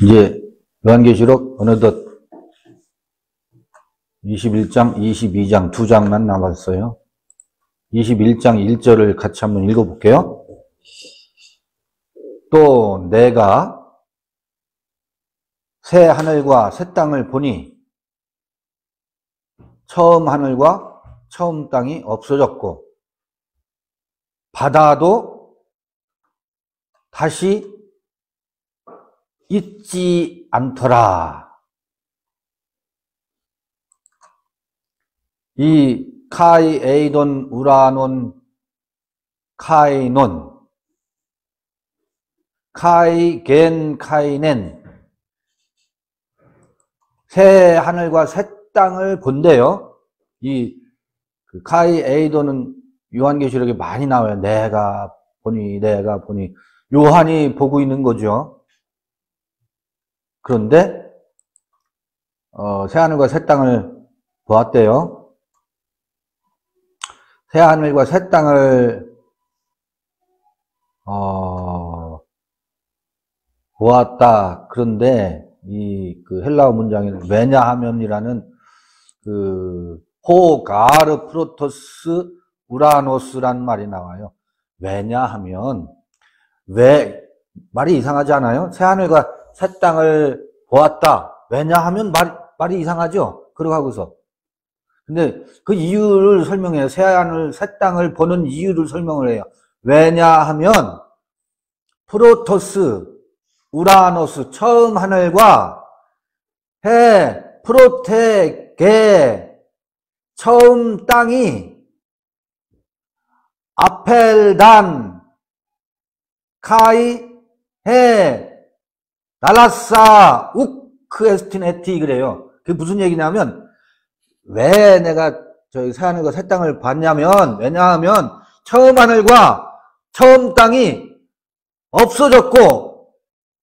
이제 요한계시록 어느덧 21장, 22장 두 장만 남았어요. 21장 1절을 같이 한번 읽어볼게요. 또 내가 새 하늘과 새 땅을 보니 처음 하늘과 처음 땅이 없어졌고 바다도 다시 있지 않더라. 이 카이, 에이돈, 우라논, 카이논, 카이, 겐, 카이넨 새 하늘과 새 땅을 본대요. 이 카이, 에이돈은 요한계시록에 많이 나와요. 내가 보니 요한이 보고 있는 거죠. 그런데 새 하늘과 새 땅을 보았대요. 새 하늘과 새 땅을 보았다. 그런데 그 헬라어 문장에는 왜냐하면이라는 호가르 프로토스 우라노스라는 말이 나와요. 왜냐하면 왜 말이 이상하지 않아요? 새 하늘과 새 땅을 보았다. 왜냐하면 말이 이상하죠? 그러고 하고서. 근데 그 이유를 설명해요. 새 하늘, 새 땅을 보는 이유를 설명을 해요. 왜냐하면 프로토스, 우라노스, 처음 하늘과 해, 프로테, 게, 처음 땅이 아펠단, 카이, 해, 날라사, 우크에스티네티 그래요. 그게 무슨 얘기냐면 왜 내가 저희 새 하늘과 새 땅을 봤냐면 왜냐하면 처음 하늘과 처음 땅이 없어졌고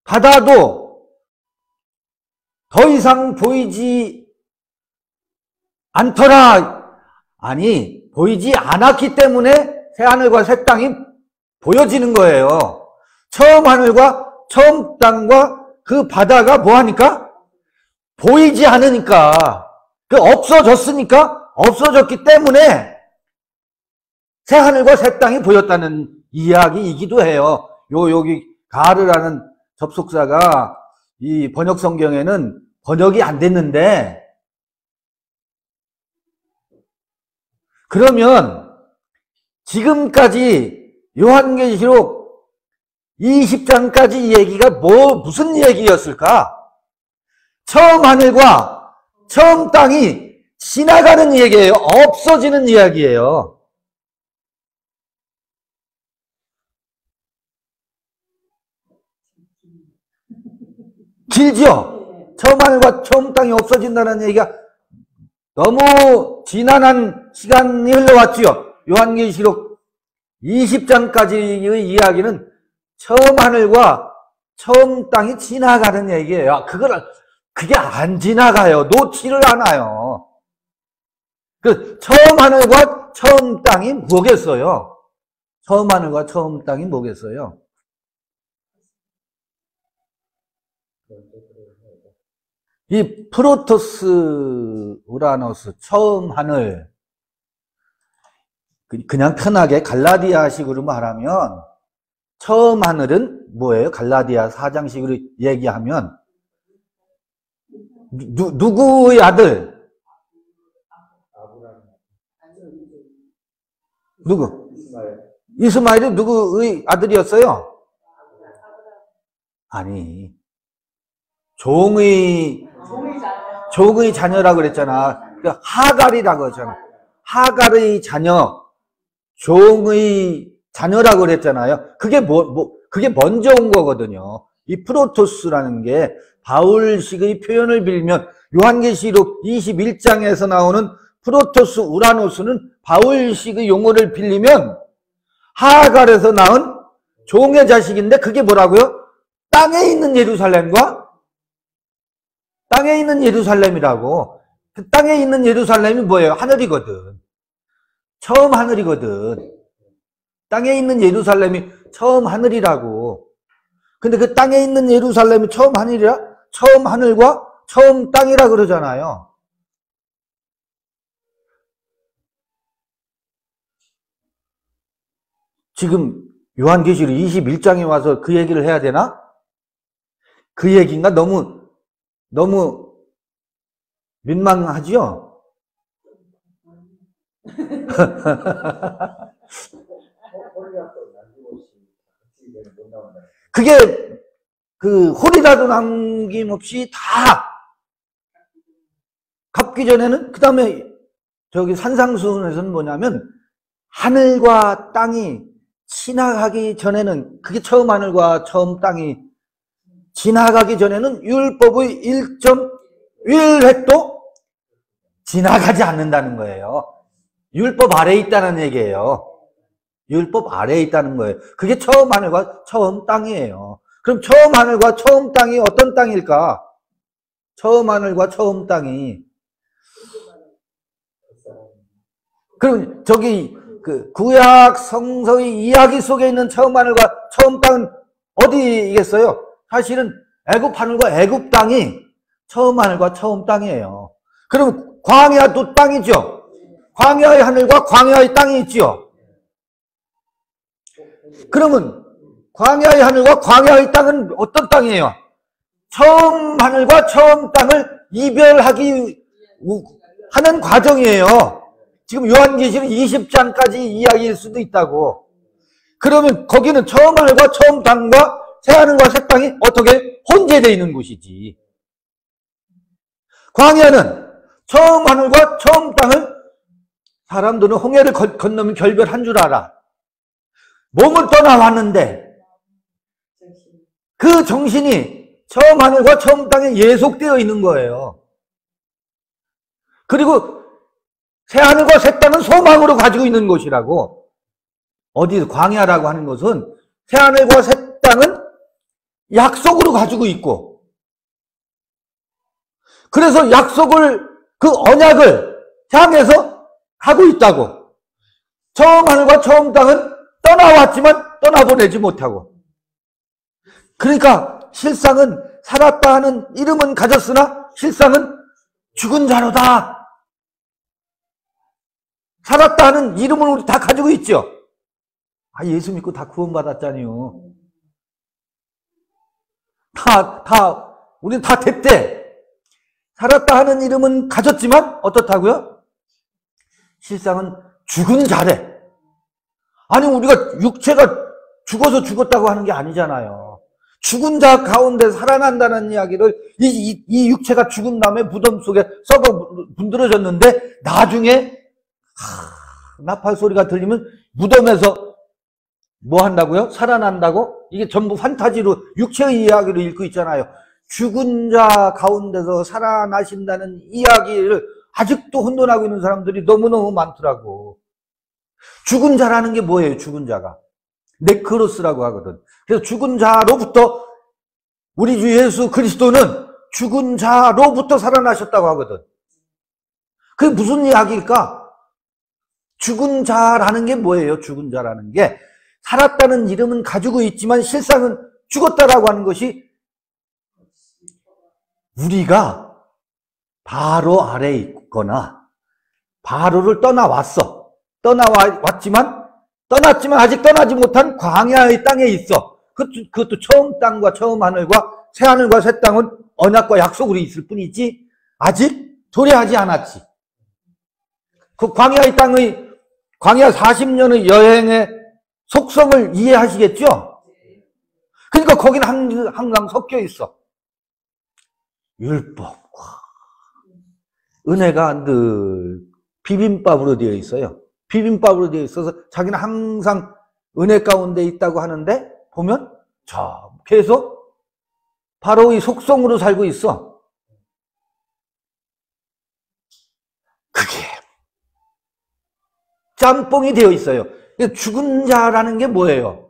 바다도 더 이상 보이지 않더라. 아니 보이지 않았기 때문에 새 하늘과 새 땅이 보여지는 거예요. 처음 하늘과 처음 땅과 그 바다가 뭐하니까? 보이지 않으니까. 없어졌으니까 없어졌기 때문에 새 하늘과 새 땅이 보였다는 이야기이기도 해요. 여기 가르라는 접속사가 이 번역 성경에는 번역이 안 됐는데 그러면 지금까지 요한계시록 20장까지 얘기가 무슨 얘기였을까? 처음 하늘과 처음 땅이 지나가는 얘기예요. 없어지는 이야기예요. 길죠? 처음 하늘과 처음 땅이 없어진다는 얘기가 너무 지난한 시간이 흘러왔지요. 요한계시록 20장까지의 이야기는 처음 하늘과 처음 땅이 지나가는 얘기예요. 그게 안 지나가요. 놓지를 않아요. 처음 하늘과 처음 땅이 뭐겠어요? 처음 하늘과 처음 땅이 뭐겠어요? 이 프로토스, 우라노스, 처음 하늘, 그냥 편하게 갈라디아식으로 말하면 처음 하늘은 뭐예요? 갈라디아 4장식으로 얘기하면 누구의 아들? 누구? 이스마엘이 누구의 아들이었어요? 아니 종의 자녀라고 그랬잖아. 하갈이라고 했잖아. 하갈의 자녀, 종의 자녀라고 그랬잖아요. 그게 그게 먼저 온 거거든요. 이 프로토스라는 게 바울식의 표현을 빌면 요한계시록 21장에서 나오는 프로토스, 우라노스는 바울식의 용어를 빌리면 하갈에서 낳은 종의 자식인데 그게 뭐라고요? 땅에 있는 예루살렘과 땅에 있는 예루살렘이라고. 그 땅에 있는 예루살렘이 뭐예요? 하늘이거든. 처음 하늘이거든. 땅에 있는 예루살렘이 처음 하늘이라고. 근데 그 땅에 있는 예루살렘이 처음 하늘이라, 처음 하늘과 처음 땅이라 그러잖아요. 지금 요한계시록 21장에 와서 그 얘기를 해야 되나? 그 얘기인가? 너무 민망하지요? 그게 그 홀이라도 남김없이 다 갚기 전에는, 그 다음에 저기 산상수훈에서는 뭐냐면 하늘과 땅이 지나가기 전에는, 그게 처음 하늘과 처음 땅이 지나가기 전에는 율법의 1.1획도 지나가지 않는다는 거예요. 율법 아래에 있다는 얘기예요. 율법 아래에 있다는 거예요. 그게 처음 하늘과 처음 땅이에요. 그럼 처음 하늘과 처음 땅이 어떤 땅일까? 처음 하늘과 처음 땅이. 그럼 저기 그 구약 성서의 이야기 속에 있는 처음 하늘과 처음 땅은 어디겠어요? 사실은 애굽 하늘과 애굽 땅이 처음 하늘과 처음 땅이에요. 그럼 광야도 땅이죠. 광야의 하늘과 광야의 땅이 있지요. 그러면 광야의 하늘과 광야의 땅은 어떤 땅이에요? 처음 하늘과 처음 땅을 이별하기 하는 과정이에요. 지금 요한계시록 20장까지 이야기일 수도 있다고. 그러면 거기는 처음 하늘과 처음 땅과 새 하늘과 새 땅이 어떻게 혼재되어 있는 곳이지. 광야는 처음 하늘과 처음 땅을 사람들은 홍해를 건너면 결별한 줄 알아. 몸을 떠나왔는데 그 정신이 처음 하늘과 처음 땅에 예속되어 있는 거예요. 그리고 새 하늘과 새 땅은 소망으로 가지고 있는 것이라고. 어디 광야라고 하는 것은 새 하늘과 새 땅은 약속으로 가지고 있고, 그래서 약속을, 그 언약을 향해서 가고 있다고. 처음 하늘과 처음 땅은 떠나왔지만 떠나보내지 못하고. 그러니까 실상은 살았다 하는 이름은 가졌으나 실상은 죽은 자로다. 살았다 하는 이름을 우리 다 가지고 있죠. 아, 예수 믿고 다 구원받았잖아요. 우리는 다 됐대. 살았다 하는 이름은 가졌지만 어떻다고요? 실상은 죽은 자래. 아니, 우리가 육체가 죽어서 죽었다고 하는 게 아니잖아요. 죽은 자 가운데 살아난다는 이야기를, 이 육체가 죽은 다음에 무덤 속에 썩어 문드러졌는데 나중에 나팔 소리가 들리면 무덤에서 뭐 한다고요? 살아난다고? 이게 전부 판타지로 육체의 이야기로 읽고 있잖아요. 죽은 자 가운데서 살아나신다는 이야기를 아직도 혼돈하고 있는 사람들이 너무너무 많더라고. 죽은 자라는 게 뭐예요? 죽은 자가 네크로스라고 하거든. 그래서 죽은 자로부터, 우리 주 예수 그리스도는 죽은 자로부터 살아나셨다고 하거든. 그게 무슨 이야기일까? 죽은 자라는 게 뭐예요? 죽은 자라는 게 살았다는 이름은 가지고 있지만 실상은 죽었다라고 하는 것이, 우리가 바로 아래에 있거나 바로를 떠나왔지만 아직 떠나지 못한 광야의 땅에 있어. 그것도 처음 땅과 처음 하늘과 새 하늘과 새 땅은 언약과 약속으로 있을 뿐이지 아직 도래하지 않았지. 그 광야의 땅의, 광야 40년의 여행의 속성을 이해하시겠죠? 그러니까 거기는 항상 섞여 있어. 율법, 은혜가 늘 비빔밥으로 되어 있어요. 비빔밥으로 되어 있어서 자기는 항상 은혜 가운데 있다고 하는데 보면 계속 바로 이 속성으로 살고 있어. 그게 짬뽕이 되어 있어요. 죽은 자라는 게 뭐예요?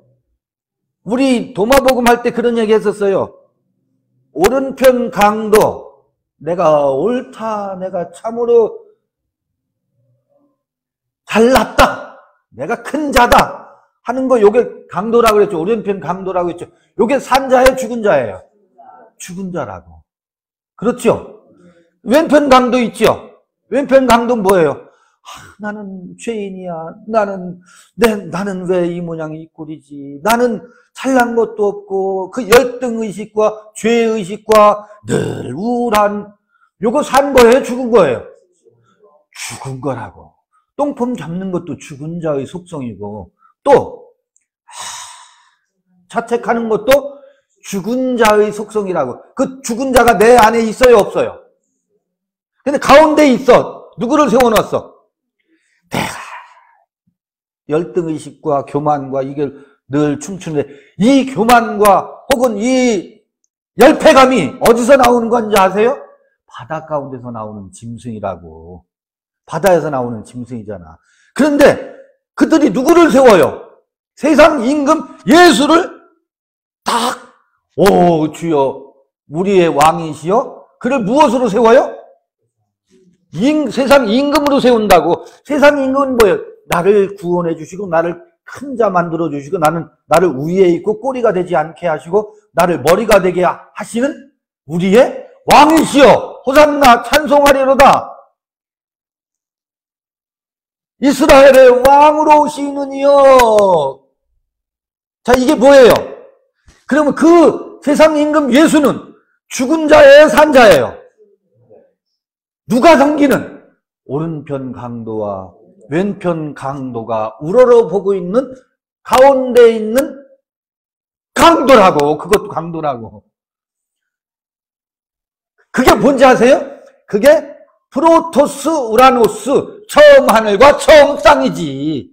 우리 도마복음 할 때 그런 얘기 했었어요. 오른편 강도, 내가 옳다, 내가 참으로 잘났다, 내가 큰 자다 하는 거, 요게 강도라고 그랬죠. 오른편 강도라고 했죠. 요게 산 자예요, 죽은 자예요? 죽은 자라고. 그렇죠? 왼편 강도 있죠? 왼편 강도는 뭐예요? 나는 죄인이야. 나는 왜 이 모양이 이 꼴이지? 나는 잘난 것도 없고, 그 열등의식과 죄의식과 늘 우울한, 요거 산 거예요? 죽은 거예요? 죽은 거라고. 똥폼 잡는 것도 죽은 자의 속성이고, 또, 자책하는 것도 죽은 자의 속성이라고. 그 죽은 자가 내 안에 있어요, 없어요? 근데 가운데 있어. 누구를 세워놨어? 내가 열등의식과 교만과 이게 늘 춤추는데, 이 교만과 혹은 이 열패감이 어디서 나오는 건지 아세요? 바다 가운데서 나오는 짐승이라고. 바다에서 나오는 짐승이잖아. 그런데 그들이 누구를 세워요? 세상 임금 예수를 딱, 오 주여 우리의 왕이시여. 그를 무엇으로 세워요? 세상 임금으로 세운다고. 세상 임금은 뭐예요? 나를 구원해 주시고 나를 큰 자 만들어 주시고 나를 위에 있고 꼬리가 되지 않게 하시고 나를 머리가 되게 하시는 우리의 왕이시여. 호산나 찬송하리로다. 이스라엘의 왕으로 오시느니여. 자, 이게 뭐예요? 그러면 그 세상 임금 예수는 죽은 자예요, 산 자예요? 누가 섬기는? 오른편 강도와 왼편 강도가 우러러보고 있는 가운데 있는 강도라고. 그것도 강도라고. 그게 뭔지 아세요? 그게 프로토스 우라노스, 처음 하늘과 처음 땅이지.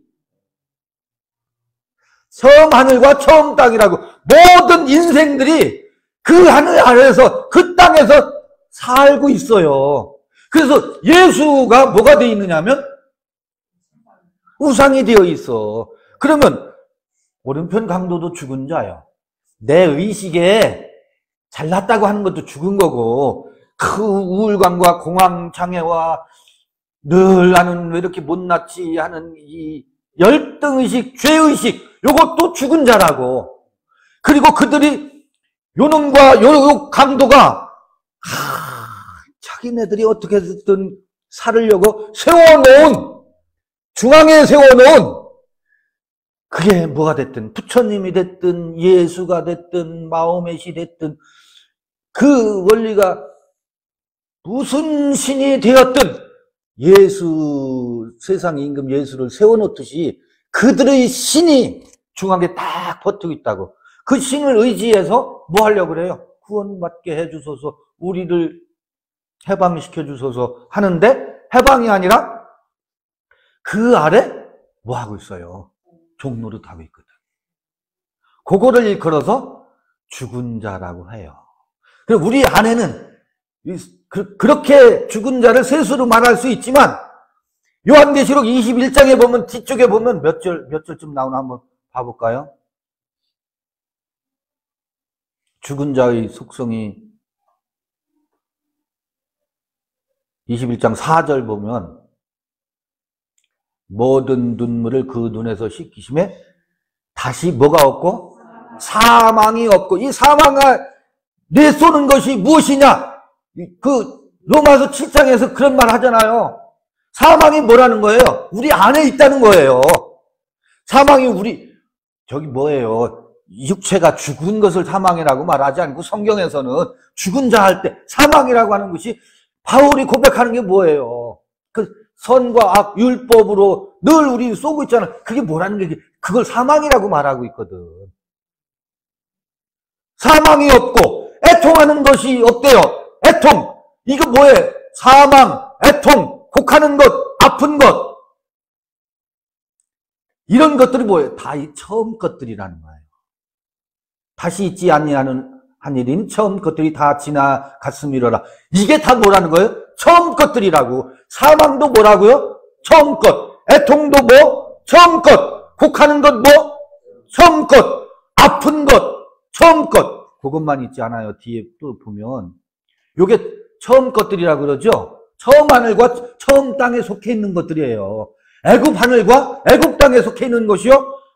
처음 하늘과 처음 땅이라고. 모든 인생들이 그 하늘 아래에서, 그 땅에서 살고 있어요. 그래서 예수가 뭐가 되어 있느냐면 우상이 되어 있어. 그러면 오른편 강도도 죽은 자예요. 내 의식에 잘났다고 하는 것도 죽은 거고, 그 우울감과 공황장애와 늘 나는 왜 이렇게 못났지 하는 이 열등의식, 죄의식, 요것도 죽은 자라고. 그리고 그들이 요놈과 요 강도가 자기네들이 어떻게든 살으려고 세워놓은, 중앙에 세워놓은, 그게 뭐가 됐든, 부처님이 됐든 예수가 됐든 마호멧이 됐든 그 원리가 무슨 신이 되었든 예수, 세상 임금 예수를 세워놓듯이 그들의 신이 중앙에 딱 버티고 있다고. 그 신을 의지해서 뭐 하려고 그래요? 구원받게 해주소서, 우리를 해방시켜 주소서 하는데, 해방이 아니라 그 아래 뭐 하고 있어요? 종노릇 하고 있거든. 그거를 일컬어서 죽은 자라고 해요. 그리고 우리 안에는 그렇게 죽은 자를 셋으로 말할 수 있지만, 요한계시록 21장에 보면, 뒤쪽에 보면 몇 절쯤 나오나 한번 봐볼까요? 죽은 자의 속성이 21장 4절 보면, 모든 눈물을 그 눈에서 씻기심에 다시 뭐가 없고? 사망이 없고. 이 사망을 내쏘는 것이 무엇이냐? 그 로마서 7장에서 그런 말 하잖아요. 사망이 뭐라는 거예요? 우리 안에 있다는 거예요. 사망이 저기 뭐예요? 육체가 죽은 것을 사망이라고 말하지 않고 성경에서는 죽은 자 할 때 사망이라고 하는 것이, 바울이 고백하는 게 뭐예요? 그 선과 악, 율법으로 늘 우리 쏘고 있잖아. 그게 뭐라는 게, 그걸 사망이라고 말하고 있거든. 사망이 없고 애통하는 것이 없대요. 애통. 이거 뭐예요? 사망, 애통, 곡하는 것, 아픈 것. 이런 것들이 뭐예요? 다 이 처음 것들이라는 거예요. 다시 있지 아니하는 한 일인 처음 것들이 다 지나갔음이로라. 이게 다 뭐라는 거예요? 처음 것들이라고. 사망도 뭐라고요? 처음 것. 애통도 뭐? 처음 것. 곡하는 것 뭐? 처음 것. 아픈 것. 처음 것. 그것만 있지 않아요. 뒤에 또 보면 요게 처음 것들이라고 그러죠. 처음 하늘과 처음 땅에 속해 있는 것들이에요. 애굽 하늘과 애굽 땅에 속해 있는 것이요,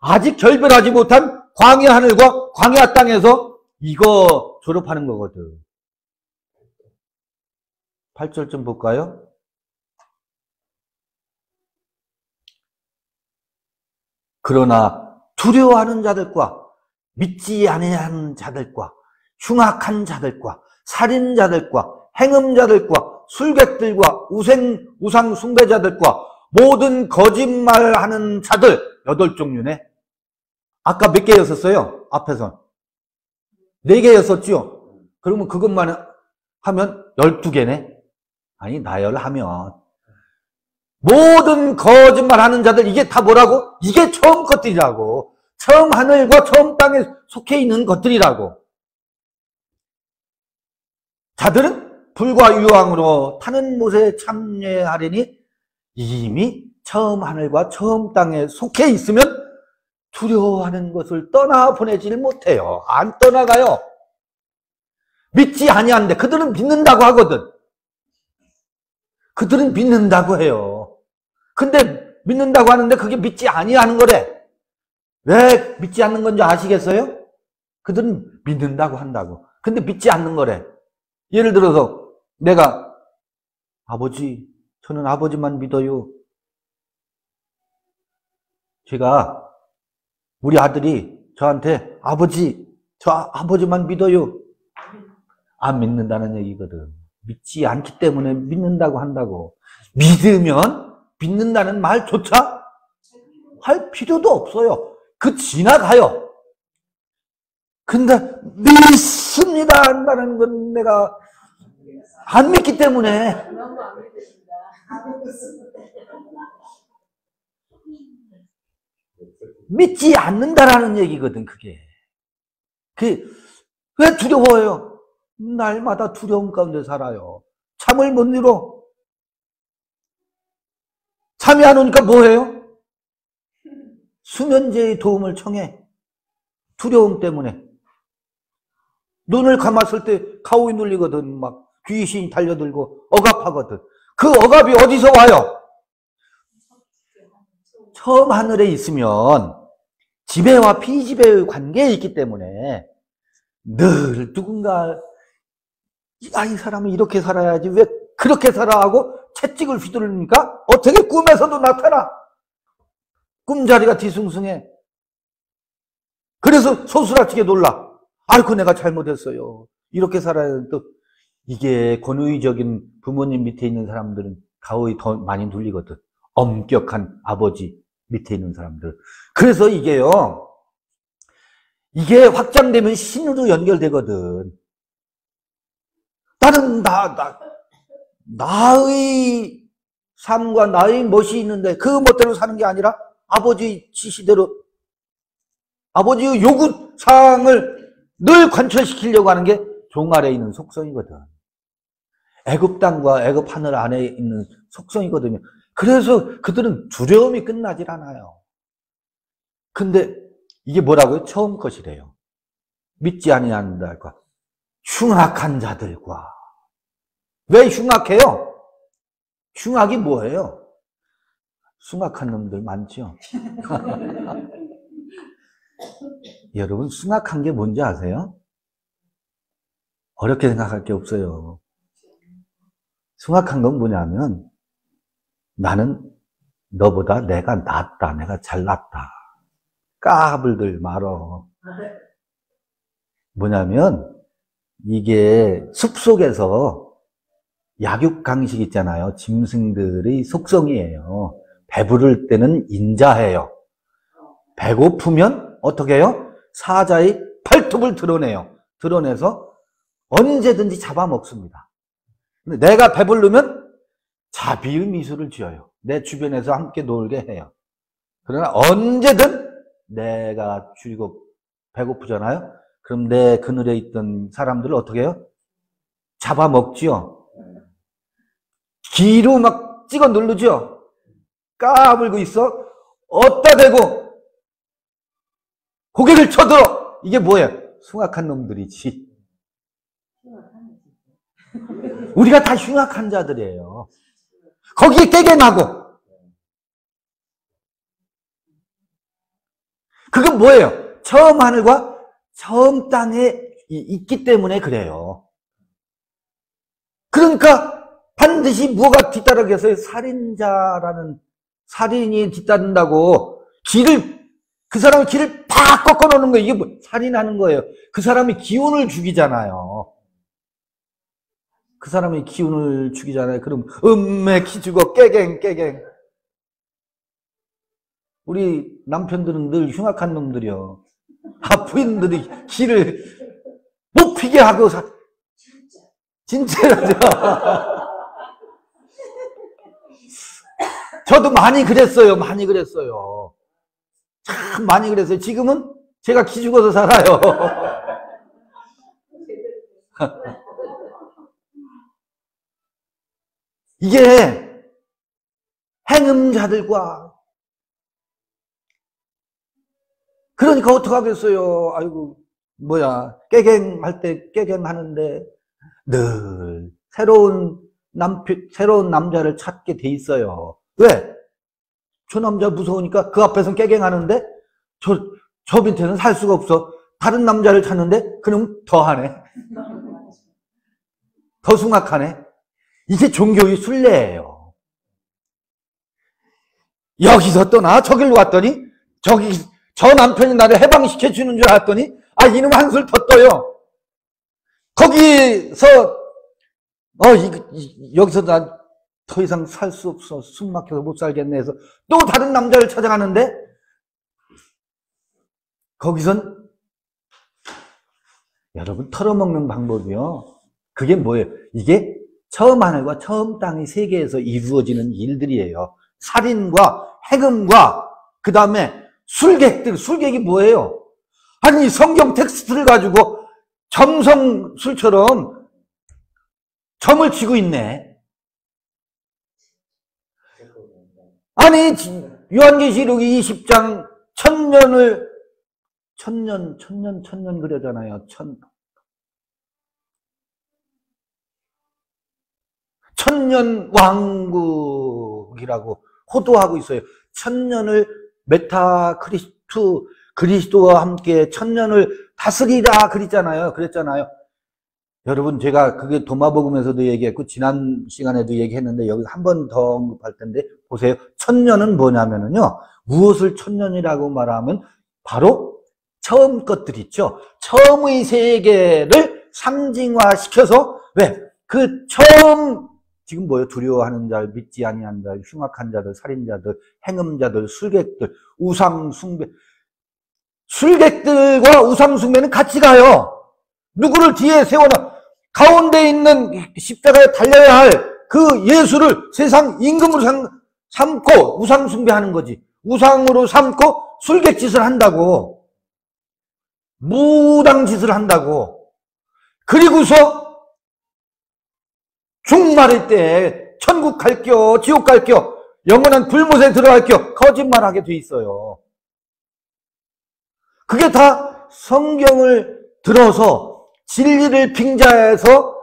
아직 결별하지 못한 광야 하늘과 광야 땅에서 이거 졸업하는 거거든. 8절 좀 볼까요? 그러나 두려워하는 자들과 믿지 아니하는 자들과 흉악한 자들과 살인자들과 행음자들과 술객들과 우상 숭배자들과 모든 거짓말하는 자들 8종류네. 아까 몇 개였었어요? 앞에서 4개였었죠? 그러면 그것만 하면 12개네. 아니 나열하면 모든 거짓말하는 자들 이게 다 뭐라고? 이게 처음 것들이라고. 처음 하늘과 처음 땅에 속해 있는 것들이라고. 자들은 불과 유황으로 타는 못에 참여하리니 이미 처음 하늘과 처음 땅에 속해 있으면 두려워하는 것을 떠나보내질 못해요. 안 떠나가요. 믿지 아니하는데 그들은 믿는다고 하거든. 그들은 믿는다고 해요. 근데 믿는다고 하는데 그게 믿지 아니하는 거래. 왜 믿지 않는 건지 아시겠어요? 그들은 믿는다고 한다고. 근데 믿지 않는 거래. 예를 들어서 내가 아버지, 저는 아버지만 믿어요. 제가 우리 아들이 저한테 아버지, 저 아버지만 믿어요. 안 믿는다는 얘기거든. 믿지 않기 때문에 믿는다고 한다고. 믿으면 믿는다는 말조차 할 필요도 없어요. 그 지나가요. 근데 믿습니다 한다는 건 내가 안 믿기 때문에 믿지 않는다라는 얘기거든. 그게 왜 두려워요? 날마다 두려움 가운데 살아요. 잠을 못 이뤄. 잠이 안 오니까 뭐해요? 수면제의 도움을 청해. 두려움 때문에. 눈을 감았을 때 가오이 눌리거든. 막 귀신이 달려들고 억압하거든. 그 억압이 어디서 와요? 처음 하늘에 있으면 지배와 피지배의 관계에 있기 때문에 늘 누군가 이 사람은 이렇게 살아야지 왜 그렇게 살아 하고 채찍을 휘두르니까 어떻게 꿈에서도 나타나. 꿈자리가 뒤숭숭해. 그래서 소스라치게 놀라. 아이고 내가 잘못했어요. 이렇게 살아야 또 이게 권위적인 부모님 밑에 있는 사람들은 가오이 더 많이 눌리거든. 엄격한 아버지 밑에 있는 사람들. 그래서 이게 확장되면 신으로 연결되거든. 나는 나의 삶과 나의 멋이 있는데 그 멋대로 사는 게 아니라 아버지 지시대로 아버지의 요구사항을 늘 관철시키려고 하는 게 종 아래에 있는 속성이거든. 애굽 땅과 애굽 하늘 안에 있는 속성이거든요. 그래서 그들은 두려움이 끝나질 않아요. 근데 이게 뭐라고요? 처음 것이래요. 믿지 아니하는 자들과 흉악한 자들과. 왜 흉악해요? 흉악이 뭐예요? 흉악한 놈들 많죠? 여러분 흉악한 게 뭔지 아세요? 어렵게 생각할 게 없어요. 흉악한 건 뭐냐면 나는 너보다 내가 낫다. 내가 잘났다. 까불들 말어. 뭐냐면 이게 숲속에서 약육강식 있잖아요. 짐승들의 속성이에요. 배부를 때는 인자해요. 배고프면 어떻게 해요? 사자의 팔톱을 드러내서 언제든지 잡아먹습니다. 근데 내가 배부르면 자비의 미소를 지어요. 내 주변에서 함께 놀게 해요. 그러나 언제든 내가 배고프잖아요? 그럼 내 그늘에 있던 사람들을 어떻게 해요? 잡아먹지요. 기로 막 찍어 누르죠. 까불고 있어. 어디다 대고 고개를 쳐들어. 이게 뭐예요? 흉악한 놈들이지. 우리가 다 흉악한 자들이에요. 거기에 깨게 나고. 그건 뭐예요? 처음 하늘과 처음 땅에 있기 때문에 그래요. 그러니까 반드시 뭐가 뒤따르겠어요? 살인자라는, 살인이 뒤따른다고 그 사람의 길을 다 꺾어 놓는 거예요. 이게 뭐, 살인하는 거예요. 그 사람이 기운을 죽이잖아요. 그 사람이 기운을 죽이잖아요. 그럼 음매 기 죽어 깨갱. 우리 남편들은 늘 흉악한 놈들이요. 부인들이 기를 못 피게 하고 진짜라죠. 저도 많이 그랬어요. 참 많이 그랬어요. 지금은 제가 기 죽어서 살아요. 이게 행음자들과, 그러니까 어떡하겠어요. 아이고, 깨갱할 때 깨갱하는데 늘 새로운 남자를 찾게 돼 있어요. 왜? 저 남자 무서우니까 그 앞에서는 깨갱하는데 저 밑에는 살 수가 없어. 다른 남자를 찾는데 그럼 더 하네. 더 숭악하네. 이게 종교의 순례예요. 여기서 떠나 저길로 왔더니 저 남편이 나를 해방시켜 주는 줄 알았더니 이놈 한술 더 떠요. 거기서 여기서 나 더 이상 살 수 없어. 숨 막혀서 못 살겠네 해서 또 다른 남자를 찾아가는데 거기선 여러분 털어먹는 방법이요. 그게 뭐예요? 이게 처음 하늘과 처음 땅의 세계에서 이루어지는 일들이에요. 살인과 해금과 그 다음에 술객이 뭐예요? 아니 성경 텍스트를 가지고 점성술처럼 점을 치고 있네. 아니 요한계시록 20장 천년 그러잖아요. 천년 왕국이라고 호도하고 있어요. 천년을 그리스도와 함께 천년을 다스리라 그랬잖아요. 여러분 제가 그게 도마복음에서도 얘기했고 지난 시간에도 얘기했는데 여기 한 번 더 언급할 텐데 보세요. 천년은 뭐냐면요. 무엇을 천년이라고 말하면 바로 처음 것들 있죠. 처음의 세계를 상징화시켜서 그 처음 지금 뭐예요? 두려워하는 자들, 믿지 아니한 자들, 흉악한 자들, 살인자들, 행음자들, 술객들, 우상숭배. 술객들과 우상숭배는 같이 가요. 누구를 뒤에 세워놔. 가운데 있는 십자가에 달려야 할 그 예수를 세상 임금으로 삼고 우상숭배하는 거지. 우상으로 삼고 술객짓을 한다고. 무당짓을 한다고. 그리고서 종말일 때 천국 갈겨 지옥 갈겨 영원한 불못에 들어갈겨 거짓말하게 돼 있어요. 그게 다 성경을 들어서 진리를 빙자해서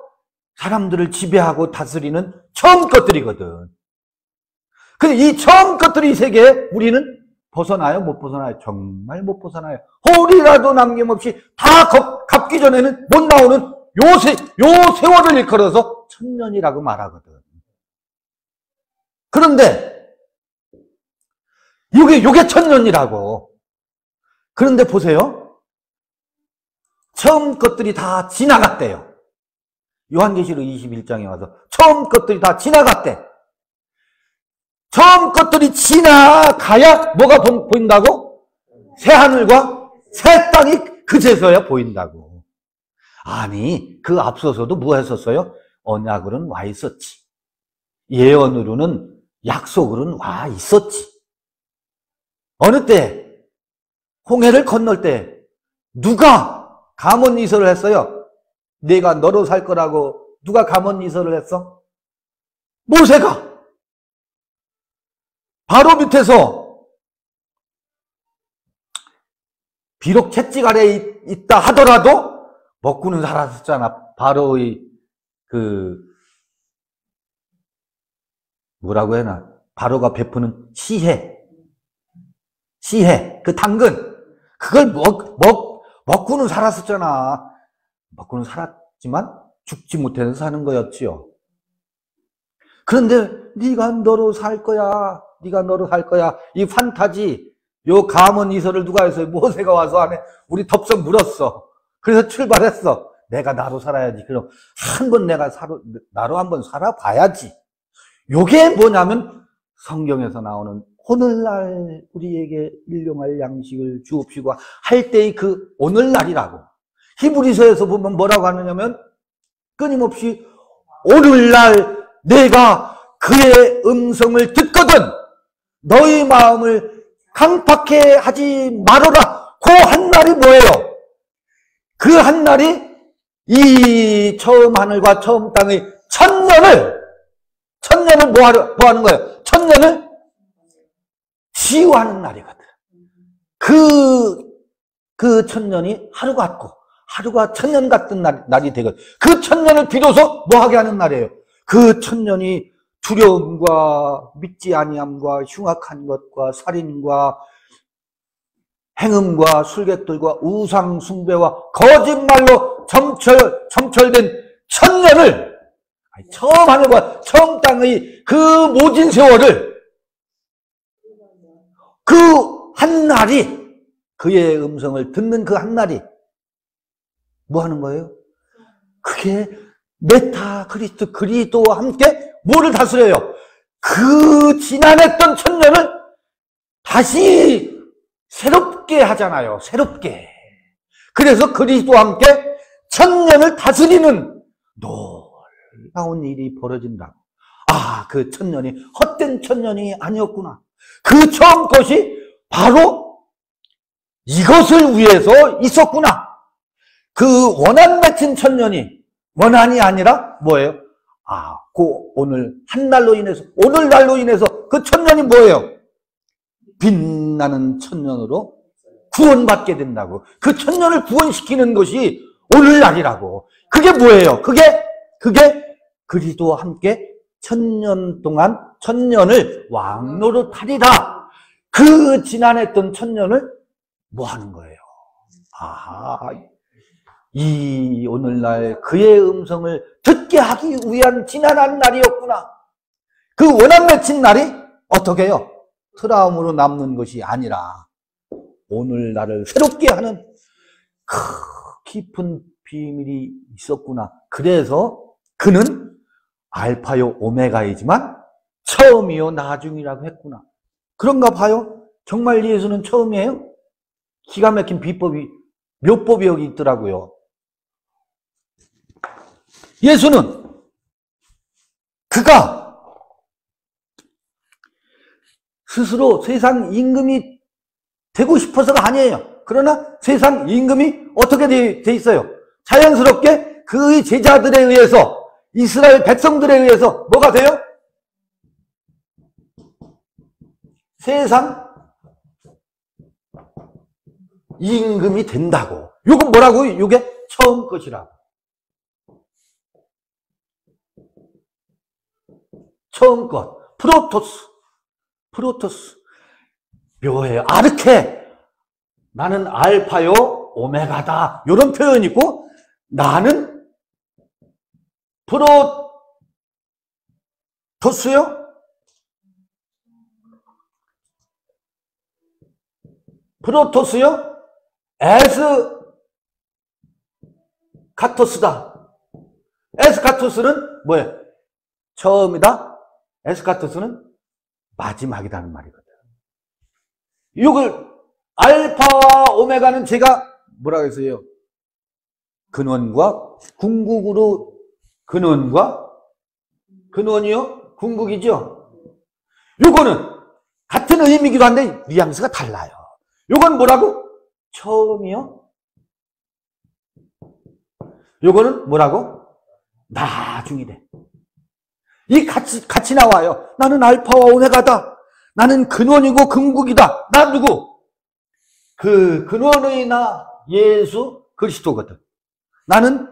사람들을 지배하고 다스리는 처음 것들이거든. 근데 이 처음 것들이 세계에 우리는 벗어나요? 못 벗어나요? 정말 못 벗어나요. 홀이라도 남김없이 다 갚기 전에는 못 나오는 요 세월을 일컬어서 천년이라고 말하거든. 그런데 요게 천년이라고. 그런데 보세요. 처음 것들이 다 지나갔대요. 요한계시록 21장에 와서 처음 것들이 다 지나갔대. 처음 것들이 지나가야 뭐가 보인다고? 새하늘과 새 땅이 그제서야 보인다고. 아니 그 앞서서도 뭐 했었어요? 언약으로는 와 있었지. 예언으로는 약속으로는 와 있었지. 어느 때? 홍해를 건널 때 누가 감언이설을 했어요? 내가 너로 살 거라고 누가 감언이설을 했어? 모세가. 바로 밑에서 비록 채찍 아래에 있다 하더라도 먹고는 살았었잖아. 바로의 뭐라고 해나 바로가 베푸는 시해 그 당근 그걸 먹고는 살았었잖아. 먹고는 살았지만 죽지 못해서 사는 거였지요. 그런데 네가 너로 살 거야. 네가 너로 살 거야. 이 판타지, 요 감언 이설을 누가 했어요? 모세가 와서 안에 우리 덥석 물었어. 그래서 출발했어. 내가 나로 살아야지. 그럼 한번 내가 나로 한번 살아봐야지. 요게 뭐냐면 성경에서 나오는 오늘날 우리에게 일용할 양식을 주옵시고 할 때의 그 오늘날이라고. 히브리서에서 보면 뭐라고 하느냐면 끊임없이 오늘날 내가 그의 음성을 듣거든 너희 마음을 강팍해 하지 말아라. 그 한날이 뭐예요? 그 한날이 이 처음 하늘과 처음 땅의 천년을 뭐 하는 거예요? 천년을 치유하는 날이거든. 그 천년이 하루 같고 하루가 천년 같은 날이 되거든. 그 천년을 비로소 뭐 하게 하는 날이에요? 그 천년이 두려움과 믿지 아니함과 흉악한 것과 살인과 행음과 술객들과 우상 숭배와 거짓말로 점철된 천년을 처음 하늘과 처음 땅의 그 모진 세월을 그 한날이 그의 음성을 듣는 그 한날이 뭐 하는 거예요? 그게 메타 그리스도와 함께 뭐를 다스려요? 그 지난했던 천년을 다시 새롭게 하잖아요. 새롭게. 그래서 그리스도와 함께 천년을 다스리는 놀라운 일이 벌어진다고. 아, 그 천년이 헛된 천년이 아니었구나. 그 처음 것이 바로 이것을 위해서 있었구나. 그 원한 맺힌 천년이 원한이 아니라 뭐예요? 아, 그 오늘 한날로 인해서 오늘날로 인해서 그 천년이 뭐예요? 빛나는 천년으로 구원받게 된다고. 그 천년을 구원시키는 것이 오늘날이라고. 그게 뭐예요? 그게 그리스도와 함께 천년 동안 천년을 왕노릇하리라. 그 지난했던 천년을 뭐 하는 거예요? 아, 이 오늘날 그의 음성을 듣게 하기 위한 지난한 날이었구나. 그 원한 맺힌 날이 어떻게 해요? 트라움으로 남는 것이 아니라 오늘날을 새롭게 하는 깊은 비밀이 있었구나. 그래서 그는 알파요 오메가이지만 처음이요 나중이라고 했구나. 그런가 봐요. 정말 예수는 처음이에요? 기가 막힌 비법이 묘법이 여기 있더라고요. 예수는 그가 스스로 세상 임금이 되고 싶어서가 아니에요. 그러나 세상 임금이 어떻게 돼 있어요? 자연스럽게 그의 제자들에 의해서 이스라엘 백성들에 의해서 뭐가 돼요? 세상 임금이 된다고. 요건 뭐라고요? 요게 처음 것이라고. 처음 것. 프로토스. 묘해요. 아르케. 나는 알파요, 오메가다. 이런 표현이 있고, 나는 프로토스요? 에스카토스다. 에스카토스는 뭐예요? 처음이다. 에스카토스는 마지막이라는 말이거든. 이걸 알파와 오메가는 제가 뭐라고 했어요? 근원과 궁극으로 근원이요? 궁극이죠? 요거는 같은 의미이기도 한데 뉘앙스가 달라요. 요건 뭐라고? 처음이요? 요거는 뭐라고? 나중이래. 이 같이 나와요. 나는 알파와 오메가다. 나는 근원이고 근국이다. 나 누구? 그 근원의 나 예수 그리스도거든. 나는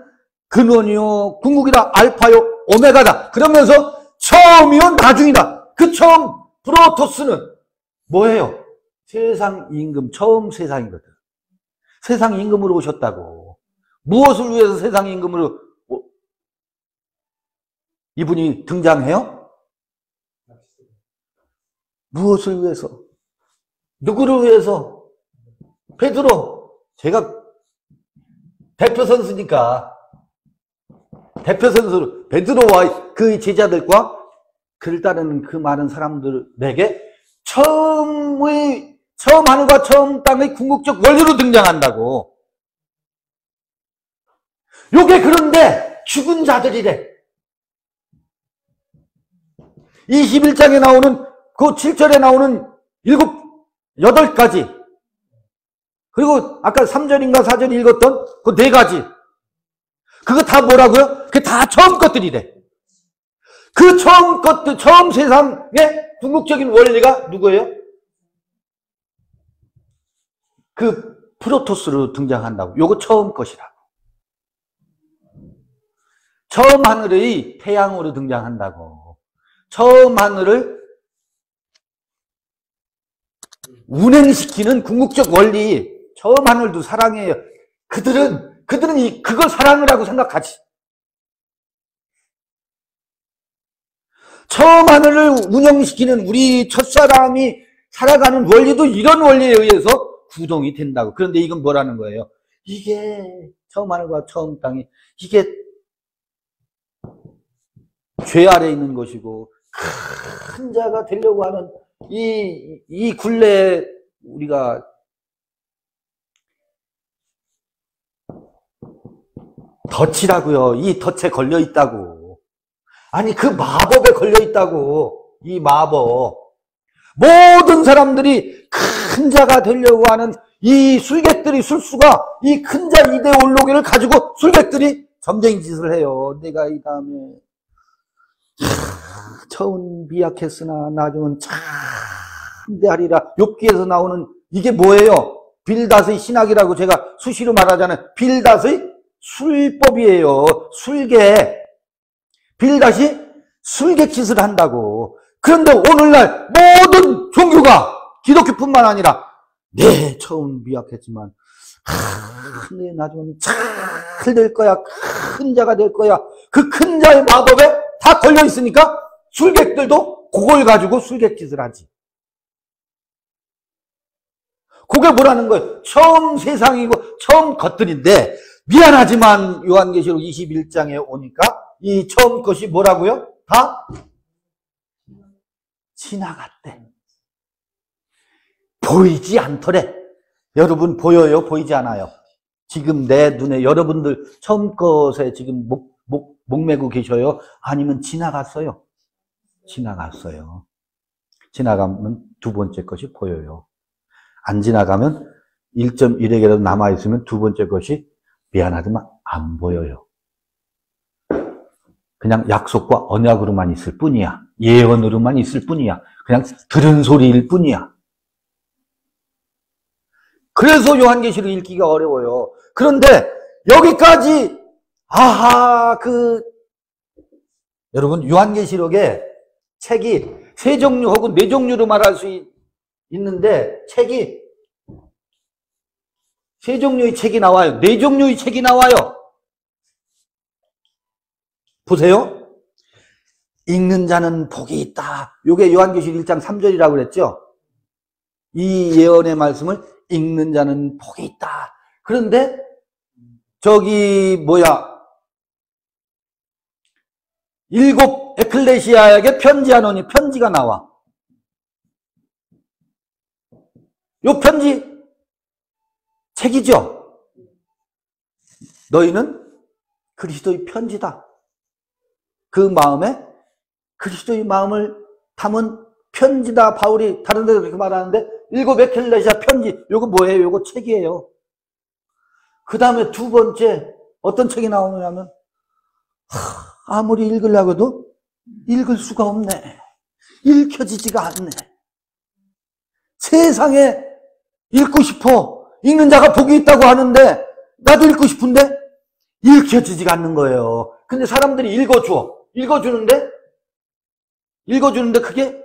근원이요 근국이다. 알파요 오메가다. 그러면서 처음이요 나중이다. 그 처음 프로토스는 뭐예요? 세상 임금 처음 세상이거든. 세상 임금으로 오셨다고. 무엇을 위해서 세상 임금으로 이분이 등장해요? 무엇을 위해서? 누구를 위해서? 베드로. 제가 대표 선수니까 대표 선수 베드로와 그 제자들과 그를 따르는 그 많은 사람들에게 처음 하늘과 처음 땅의 궁극적 원리로 등장한다고. 요게 그런데 죽은 자들이래. 21장에 나오는 그 7절에 나오는 8가지 그리고 아까 3절인가 4절 읽었던 그 4가지 그거 다 뭐라고요? 그게 다 처음 것들이래. 그 처음 것들, 처음 세상의 궁극적인 원리가 누구예요? 그 프로토스로 등장한다고. 요거 처음 것이라고. 처음 하늘의 태양으로 등장한다고. 처음 하늘을 운행시키는 궁극적 원리. 처음 하늘도 사랑해요. 그들은 그걸 사랑을 하고 생각하지. 처음 하늘을 운영시키는 우리 첫사람이 살아가는 원리도 이런 원리에 의해서 구동이 된다고. 그런데 이건 뭐라는 거예요? 이게 처음 하늘과 처음 땅이 이게 죄 아래 있는 것이고 큰 자가 되려고 하는 이 굴레에 우리가 덫이라고요. 이 덫에 걸려 있다고. 아니 그 마법에 걸려 있다고. 이 마법. 모든 사람들이 큰 자가 되려고 하는 이 술객들이 술수가 이 큰 자 이데올로기를 가지고 술객들이 점쟁이 짓을 해요. 내가 이 다음에 처음 미약했으나 나중은 참대하리라. 욥기에서 나오는 이게 뭐예요? 빌닷의 신학이라고 제가 수시로 말하잖아요. 빌닷의 술법이에요. 술객. 빌닷이 술객짓을 한다고. 그런데 오늘날 모든 종교가 기독교뿐만 아니라 네 처음 미약했지만 네 나중은 잘 될 거야. 큰 자가 될 거야. 그 큰 자의 마법에 다 걸려 있으니까 술객들도 그걸 가지고 술객짓을 하지. 그게 뭐라는 거예요? 처음 세상이고 처음 것들인데 미안하지만 요한계시록 21장에 오니까 이 처음 것이 뭐라고요? 다 지나갔대. 보이지 않더래. 여러분 보여요? 보이지 않아요? 지금 내 눈에 여러분들 처음 것에 지금 목매고 계셔요? 아니면 지나갔어요? 지나갔어요. 지나가면 두 번째 것이 보여요. 안 지나가면 1.1에게라도 남아있으면 두 번째 것이 미안하지만 안 보여요. 그냥 약속과 언약으로만 있을 뿐이야. 예언으로만 있을 뿐이야. 그냥 들은 소리일 뿐이야. 그래서 요한계시록 읽기가 어려워요. 그런데 여기까지 여러분 요한계시록에 책이 세 종류 혹은 네 종류로 말할 수 있는데 책이 세 종류의 책이 나와요. 네 종류의 책이 나와요. 보세요. 읽는 자는 복이 있다. 이게 요한계시록 1장 3절이라고 그랬죠. 이 예언의 말씀을 읽는 자는 복이 있다. 그런데 저기 일곱 에클레시아에게 편지하노니 편지가 나와. 요 편지 책이죠. 너희는 그리스도의 편지다. 그 마음에 그리스도의 마음을 담은 편지다. 바울이 다른 데도 그렇게 말하는데 일곱 에클레시아 편지 요거 뭐예요? 요거 책이에요. 그 다음에 두 번째 어떤 책이 나오냐면 아무리 읽으려고 해도 읽을 수가 없네. 읽혀지지가 않네. 세상에 읽고 싶어. 읽는 자가 복이 있다고 하는데 나도 읽고 싶은데 읽혀지지가 않는 거예요. 근데 사람들이 읽어주는데 그게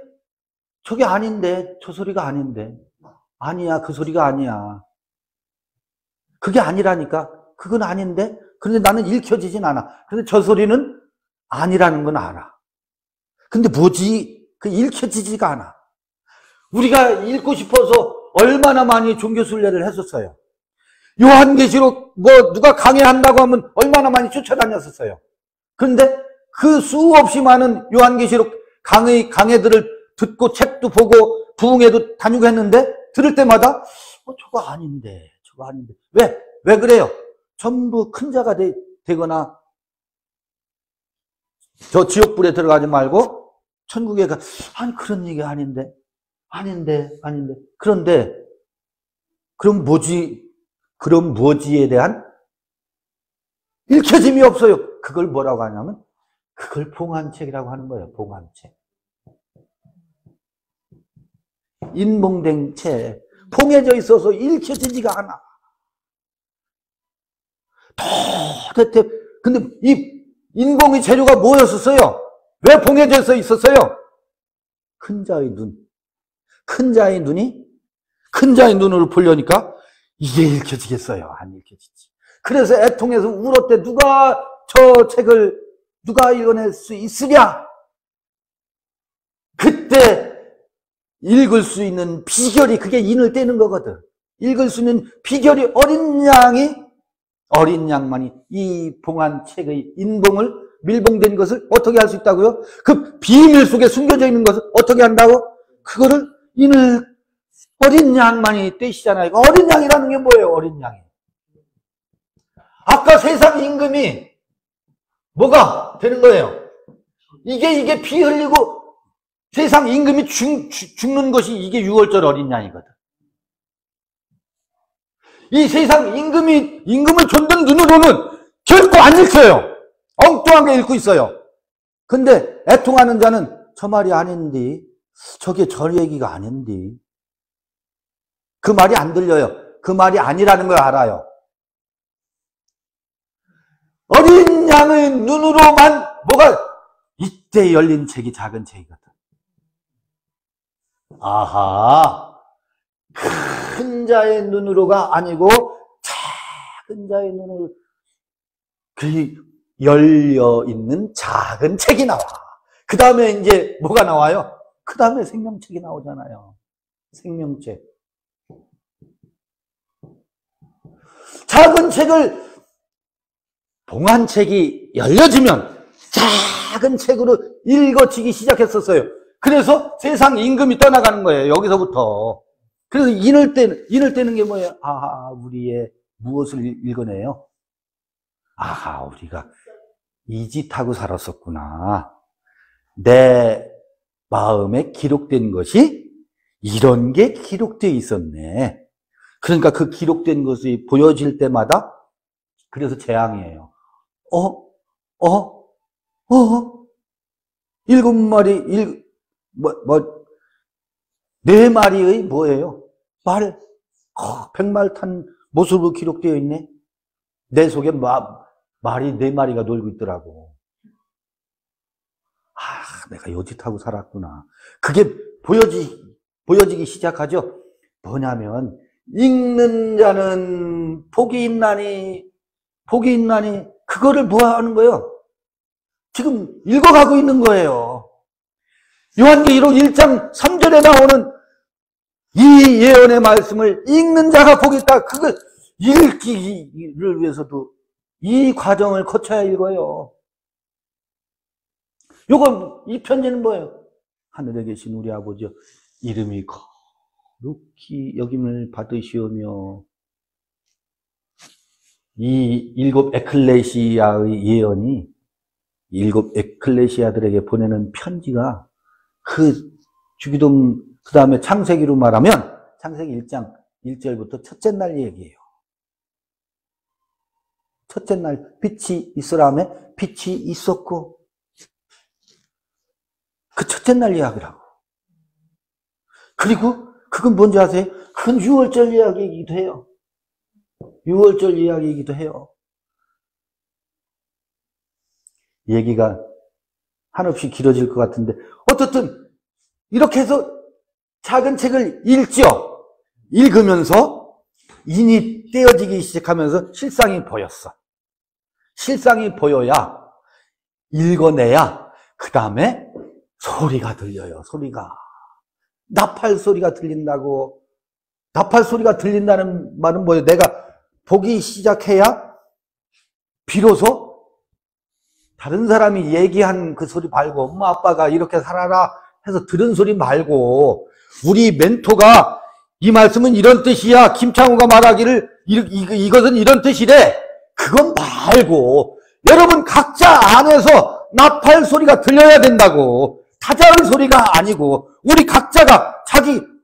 저게 아닌데 저 소리가 아닌데 아니야 그 소리가 아니야. 그게 아니라니까. 그건 아닌데. 그런데 나는 읽혀지진 않아. 그런데 저 소리는 아니라는 건 알아. 근데 뭐지? 그 읽혀지지가 않아. 우리가 읽고 싶어서 얼마나 많이 종교순례를 했었어요. 요한계시록 누가 강해한다고 하면 얼마나 많이 쫓아다녔었어요. 그런데 그 수없이 많은 요한계시록 강해들을 듣고 책도 보고 부흥회도 다니고 했는데 들을 때마다 저거 아닌데. 왜 그래요? 전부 큰 자가 되거나 저 지옥불에 들어가지 말고 천국에 아니 그런 얘기 아닌데. 그런데 그럼 뭐지에 대한 읽혀짐이 없어요. 그걸 뭐라고 하냐면 그걸 봉안책이라고 하는 거예요. 봉안책. 인봉된 책. 봉해져 있어서 읽혀지지가 않아. 도대체 근데 이 인봉의 재료가 뭐였었어요? 왜 봉해져 있었어요? 큰 자의 눈. 큰 자의 눈으로 보려니까 이게 읽혀지겠어요? 안 읽혀지지. 그래서 애통해서 울었대. 누가 저 책을 누가 읽어낼 수 있으랴? 그때 읽을 수 있는 비결이 그게 인을 떼는 거거든. 읽을 수 있는 비결이 어린 양만이 이 봉안책의 인봉을 밀봉된 것을 어떻게 할 수 있다고요? 그 비밀 속에 숨겨져 있는 것을 어떻게 한다고? 그거를 인을 어린 양만이 떼시잖아요. 어린 양이라는 게 뭐예요? 어린 양이. 아까 세상 임금이 뭐가 되는 거예요? 이게 피 흘리고 세상 임금이 죽는 것이 이게 6월절 어린 양이거든. 이 세상 임금을 쫓는 눈으로는 결코 안 읽혀요. 엉뚱하게 읽고 있어요. 근데 애통하는 자는 저 말이 아닌데, 저게 저 얘기가 아닌데, 그 말이 안 들려요. 그 말이 아니라는 걸 알아요. 어린 양의 눈으로만 이때 열린 책이 작은 책이거든. 아하, 큰 자의 눈으로가 아니고 작은 자의 눈으로 그 열려있는 작은 책이 나와. 그 다음에 이제 뭐가 나와요? 그 다음에 생명책이 나오잖아요. 생명책. 작은 책을 봉안책이 열려지면 작은 책으로 읽어지기 시작했었어요. 그래서 세상 임금이 떠나가는 거예요. 여기서부터. 그래서 인을 떼는 게 뭐예요? 아하, 우리의 무엇을 읽어내요? 아하, 우리가 이 짓하고 살았었구나. 내 마음에 기록된 것이 이런 게 기록되어 있었네. 그러니까 그 기록된 것이 보여질 때마다 그래서 재앙이에요. 일곱 마리, 네 마리의 뭐예요? 백말 탄 모습으로 기록되어 있네. 내 속에 말이 네 마리가 놀고 있더라고. 내가 요짓하고 살았구나. 그게 보여지기 시작하죠. 뭐냐면, 읽는 자는 복이 있나니, 그거를 뭐 하는 거예요? 지금 읽어가고 있는 거예요. 요한계시록 1장 3절에 나오는 이 예언의 말씀을 읽는 자가 복이 있다. 그걸 읽기를 위해서도 이 과정을 거쳐야 읽어요. 이 편지는 뭐예요? 하늘에 계신 우리 아버지여, 이름이 거룩히 여김을 받으시오며, 이 일곱 에클레시아의 예언이 일곱 에클레시아들에게 보내는 편지가 그 주기도문, 그 다음에 창세기로 말하면 창세기 1장 1절부터 첫째 날 얘기예요. 첫째 날 빛이 있으라며 빛이 있었고, 그 첫째 날 이야기라고. 그리고 그건 뭔지 아세요? 그건 6월절 이야기이기도 해요. 6월절 이야기이기도 해요. 얘기가 한없이 길어질 것 같은데, 어떻든 이렇게 해서 작은 책을 읽죠. 읽으면서 인이 떼어지기 시작하면서 실상이 보였어. 실상이 보여야, 읽어내야 그 다음에 소리가 들려요. 소리가. 나팔 소리가 들린다고. 나팔 소리가 들린다는 말은 뭐예요? 내가 보기 시작해야 비로소 다른 사람이 얘기한 그 소리 말고 엄마 아빠가 이렇게 살아라 해서 들은 소리 말고 우리 멘토가 이 말씀은 이런 뜻이야. 김창호가 말하기를 이것은 이런 뜻이래. 그건 말고 여러분 각자 안에서 나팔 소리가 들려야 된다고. 타자의 소리가 아니고 우리 각자가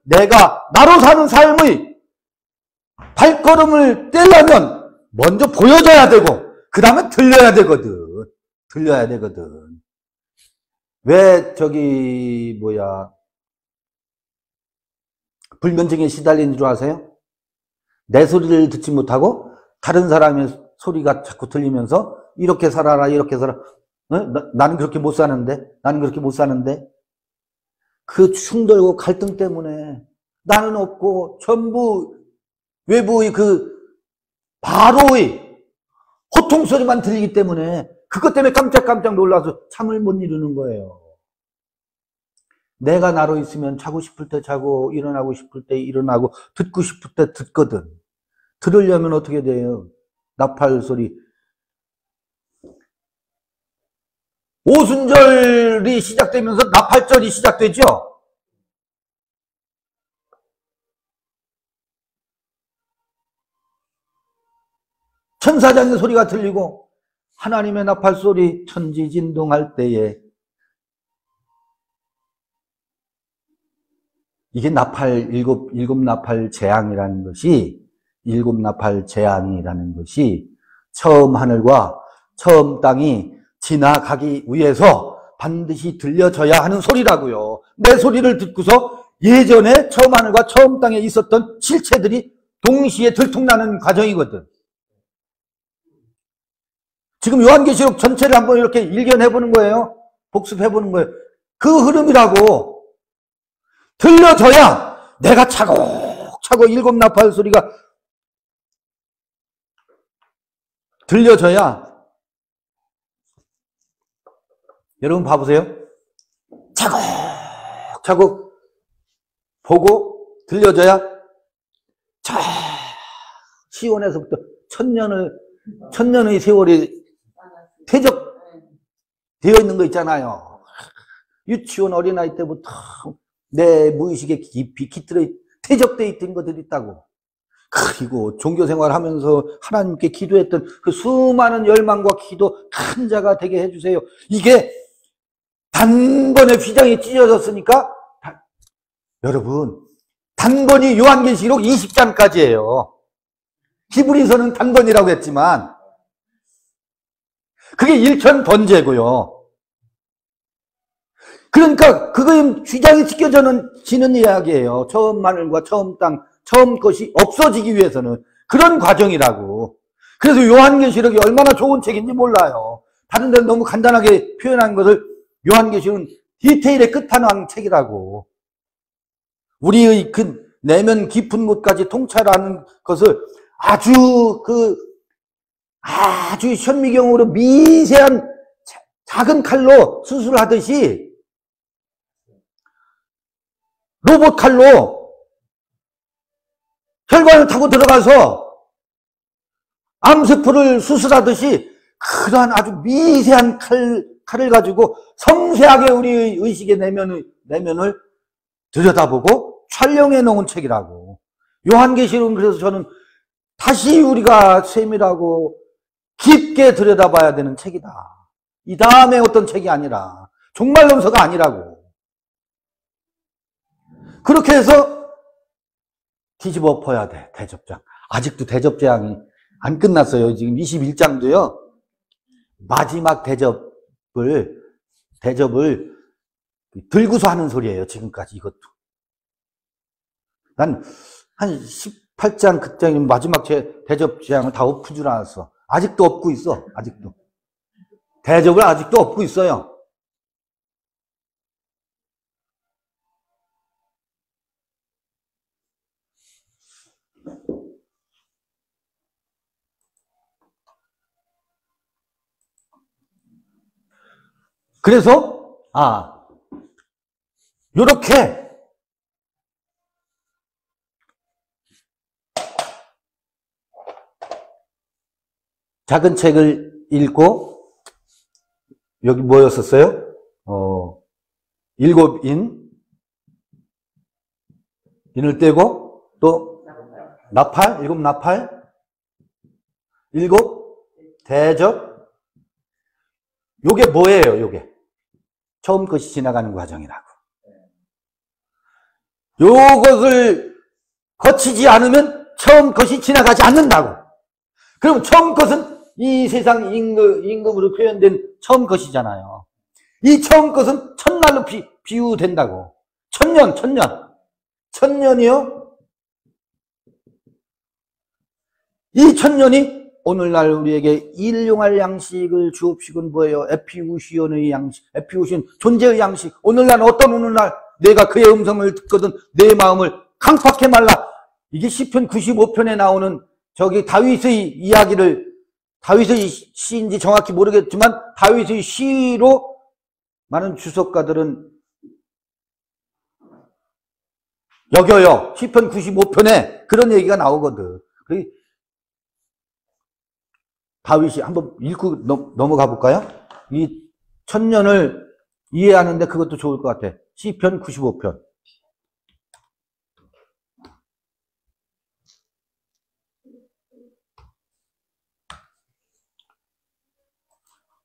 내가 나로 사는 삶의 발걸음을 떼려면 먼저 보여줘야 되고 그 다음에 들려야 되거든. 들려야 되거든. 왜 불면증에 시달리는 줄 아세요? 내 소리를 듣지 못하고 다른 사람의 소리가 자꾸 들리면서 이렇게 살아라 이렇게 살아. 나는 그렇게 못 사는데 나는 그렇게 못 사는데 그 충돌과 갈등 때문에 나는 없고 전부 외부의 그 바로의 호통 소리만 들리기 때문에 그것 때문에 깜짝깜짝 놀라서 잠을 못 이루는 거예요. 내가 나로 있으면 자고 싶을 때 자고 일어나고 싶을 때 일어나고 듣고 싶을 때 듣거든. 들으려면 어떻게 돼요? 나팔 소리. 오순절이 시작되면서 나팔절이 시작되죠? 천사장의 소리가 들리고 하나님의 나팔 소리 천지진동할 때에 이게 일곱 나팔 재앙이라는 것이 처음 하늘과 처음 땅이 지나가기 위해서 반드시 들려져야 하는 소리라고요. 내 소리를 듣고서 예전에 처음 하늘과 처음 땅에 있었던 실체들이 동시에 들통나는 과정이거든. 지금 요한계시록 전체를 한번 이렇게 일견해보는 거예요. 복습해보는 거예요. 그 흐름이라고. 들려져야 내가 차곡차곡 일곱 나팔 소리가 들려져야 여러분 봐보세요. 차곡차곡 보고 들려져야 시온에서부터 천년의 세월이 퇴적되어 있는 거 있잖아요. 유치원 어린아이 때부터 내 무의식에 깊이 깃들어 퇴적되어 있던 것들이 있다고. 그리고 종교생활 하면서 하나님께 기도했던 그 수많은 열망과 기도 큰 자가 되게 해주세요. 이게 단번에 휘장이 찢어졌으니까 여러분 단번이 요한계시록 20장까지예요. 히브리서는 단번이라고 했지만 그게 일천번제고요. 그러니까 그거에 휘장이 찢겨지는 이야기예요. 처음 하늘과 처음 땅, 처음 것이 없어지기 위해서는 그런 과정이라고. 그래서 요한계시록이 얼마나 좋은 책인지 몰라요. 다른 데는 너무 간단하게 표현한 것을 요한계시록은 디테일의 끝판왕 책이라고. 우리의 그 내면 깊은 곳까지 통찰하는 것을 아주 현미경으로 미세한 작은 칼로 수술하듯이 로봇 칼로 혈관을 타고 들어가서 암세포를 수술하듯이 그러한 아주 미세한 칼을 가지고 섬세하게 우리의 의식의 내면을 들여다보고 촬영해 놓은 책이라고. 요한계시록은 그래서 저는 다시 우리가 세밀하고 깊게 들여다봐야 되는 책이다. 이 다음에 어떤 책이 아니라 종말론서가 아니라고. 그렇게 해서 뒤집어 엎어야 돼. 대접장. 아직도 대접장이 안 끝났어요. 지금 21장도요. 마지막 대접을 들고서 하는 소리예요. 지금까지 이것도. 난 한 18장 그때 마지막 대접 재앙을 다 엎은 줄 알았어. 아직도 엎고 있어. 아직도. 대접을 아직도 엎고 있어요. 그래서 요렇게 작은 책을 읽고 여기 뭐였었어요? 7인 인을 떼고 또 나팔, 7 나팔, 7 대접. 요게 뭐예요? 요게 처음 것이 지나가는 과정이라고. 요것을 거치지 않으면 처음 것이 지나가지 않는다고. 그럼 처음 것은 이 세상 임금으로 표현된 처음 것이잖아요. 이 처음 것은 천날로 비유된다고. 천년이요? 이 천년이 오늘날 우리에게 일용할 양식을 주옵시건 뭐예요? 에피우시온의 양식, 에피우시온 존재의 양식. 오늘날 내가 그의 음성을 듣거든 내 마음을 강팍해 말라. 이게 시편 95편에 나오는 저기 다윗의 이야기를, 다윗의 시인지 정확히 모르겠지만 다윗의 시로 많은 주석가들은 여겨요. 시편 95편에 그런 얘기가 나오거든. 다윗이 한번 읽고 넘어가 볼까요? 이 천년을 이해하는데 그것도 좋을 것 같아. 시편 95편.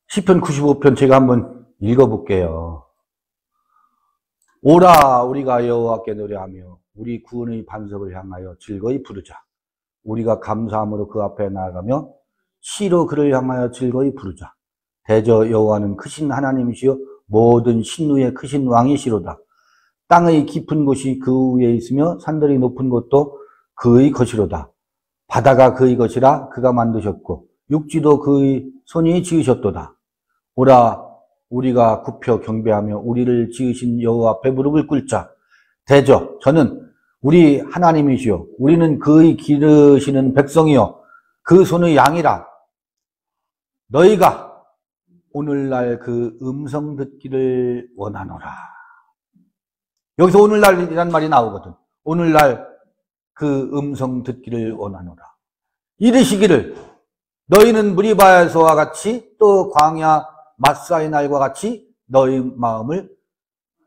시편 95편 제가 한번 읽어볼게요. 오라 우리가 여호와께 노래하며 우리 구원의 반석을 향하여 즐거이 부르자. 우리가 감사함으로 그 앞에 나아가며 시로 그를 향하여 즐거이 부르자. 대저 여호와는 크신 하나님이시요 모든 신누의 크신 왕이시로다. 땅의 깊은 곳이 그 위에 있으며 산들이 높은 곳도 그의 것이로다. 바다가 그의 것이라 그가 만드셨고 육지도 그의 손이 지으셨도다. 오라 우리가 굽혀 경배하며 우리를 지으신 여호와 앞에 무릎을 꿇자. 대저 저는 우리 하나님이시요 우리는 그의 기르시는 백성이요 그 손의 양이라. 너희가 오늘날 그 음성 듣기를 원하노라. 여기서 오늘날이란 말이 나오거든. 오늘날 그 음성 듣기를 원하노라. 이르시기를 너희는 무리바에서와 같이 또 광야 마사의 날과 같이 너희 마음을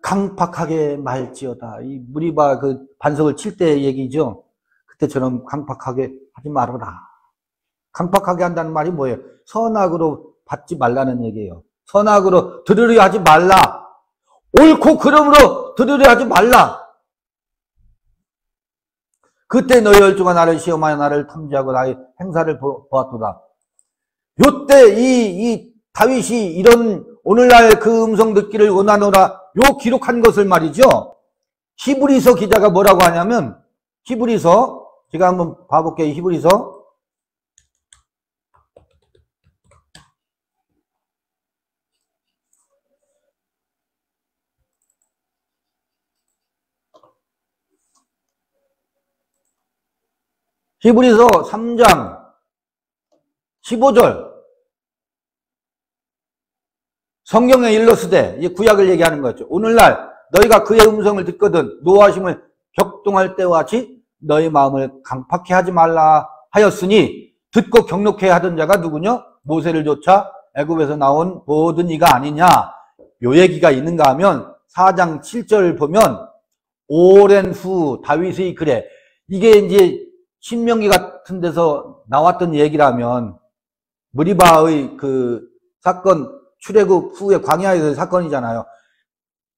강팍하게 말지어다. 이 무리바 그 반석을 칠 때 얘기죠. 그때처럼 강팍하게 하지 말아라. 강팍하게 한다는 말이 뭐예요? 선악으로 받지 말라는 얘기예요. 선악으로 들으려 하지 말라. 옳고 그름으로 들으려 하지 말라. 그때 너희 열조가 나를 시험하여 나를 탐지하고 나의 행사를 보았도다. 요때 이 다윗이 이런 오늘날 그 음성 듣기를 원하노라 요 기록한 것을 말이죠. 히브리서 기자가 뭐라고 하냐면 히브리서 제가 한번 봐볼게요. 히브리서 3장 15절 성경에 일러스되 이 구약을 얘기하는 거죠. 오늘날 너희가 그의 음성을 듣거든 노하심을 격동할 때와 같이 너희 마음을 강팍해 하지 말라 하였으니 듣고 경록해 하던 자가 누구냐? 모세를 쫓아 애굽에서 나온 모든 이가 아니냐. 요 얘기가 있는가 하면 4장 7절을 보면 오랜 후 다윗의 글에 이게 이제 신명기 같은 데서 나왔던 얘기라면 무리바의 그 사건 출애굽 후에 광야에서의 사건이잖아요.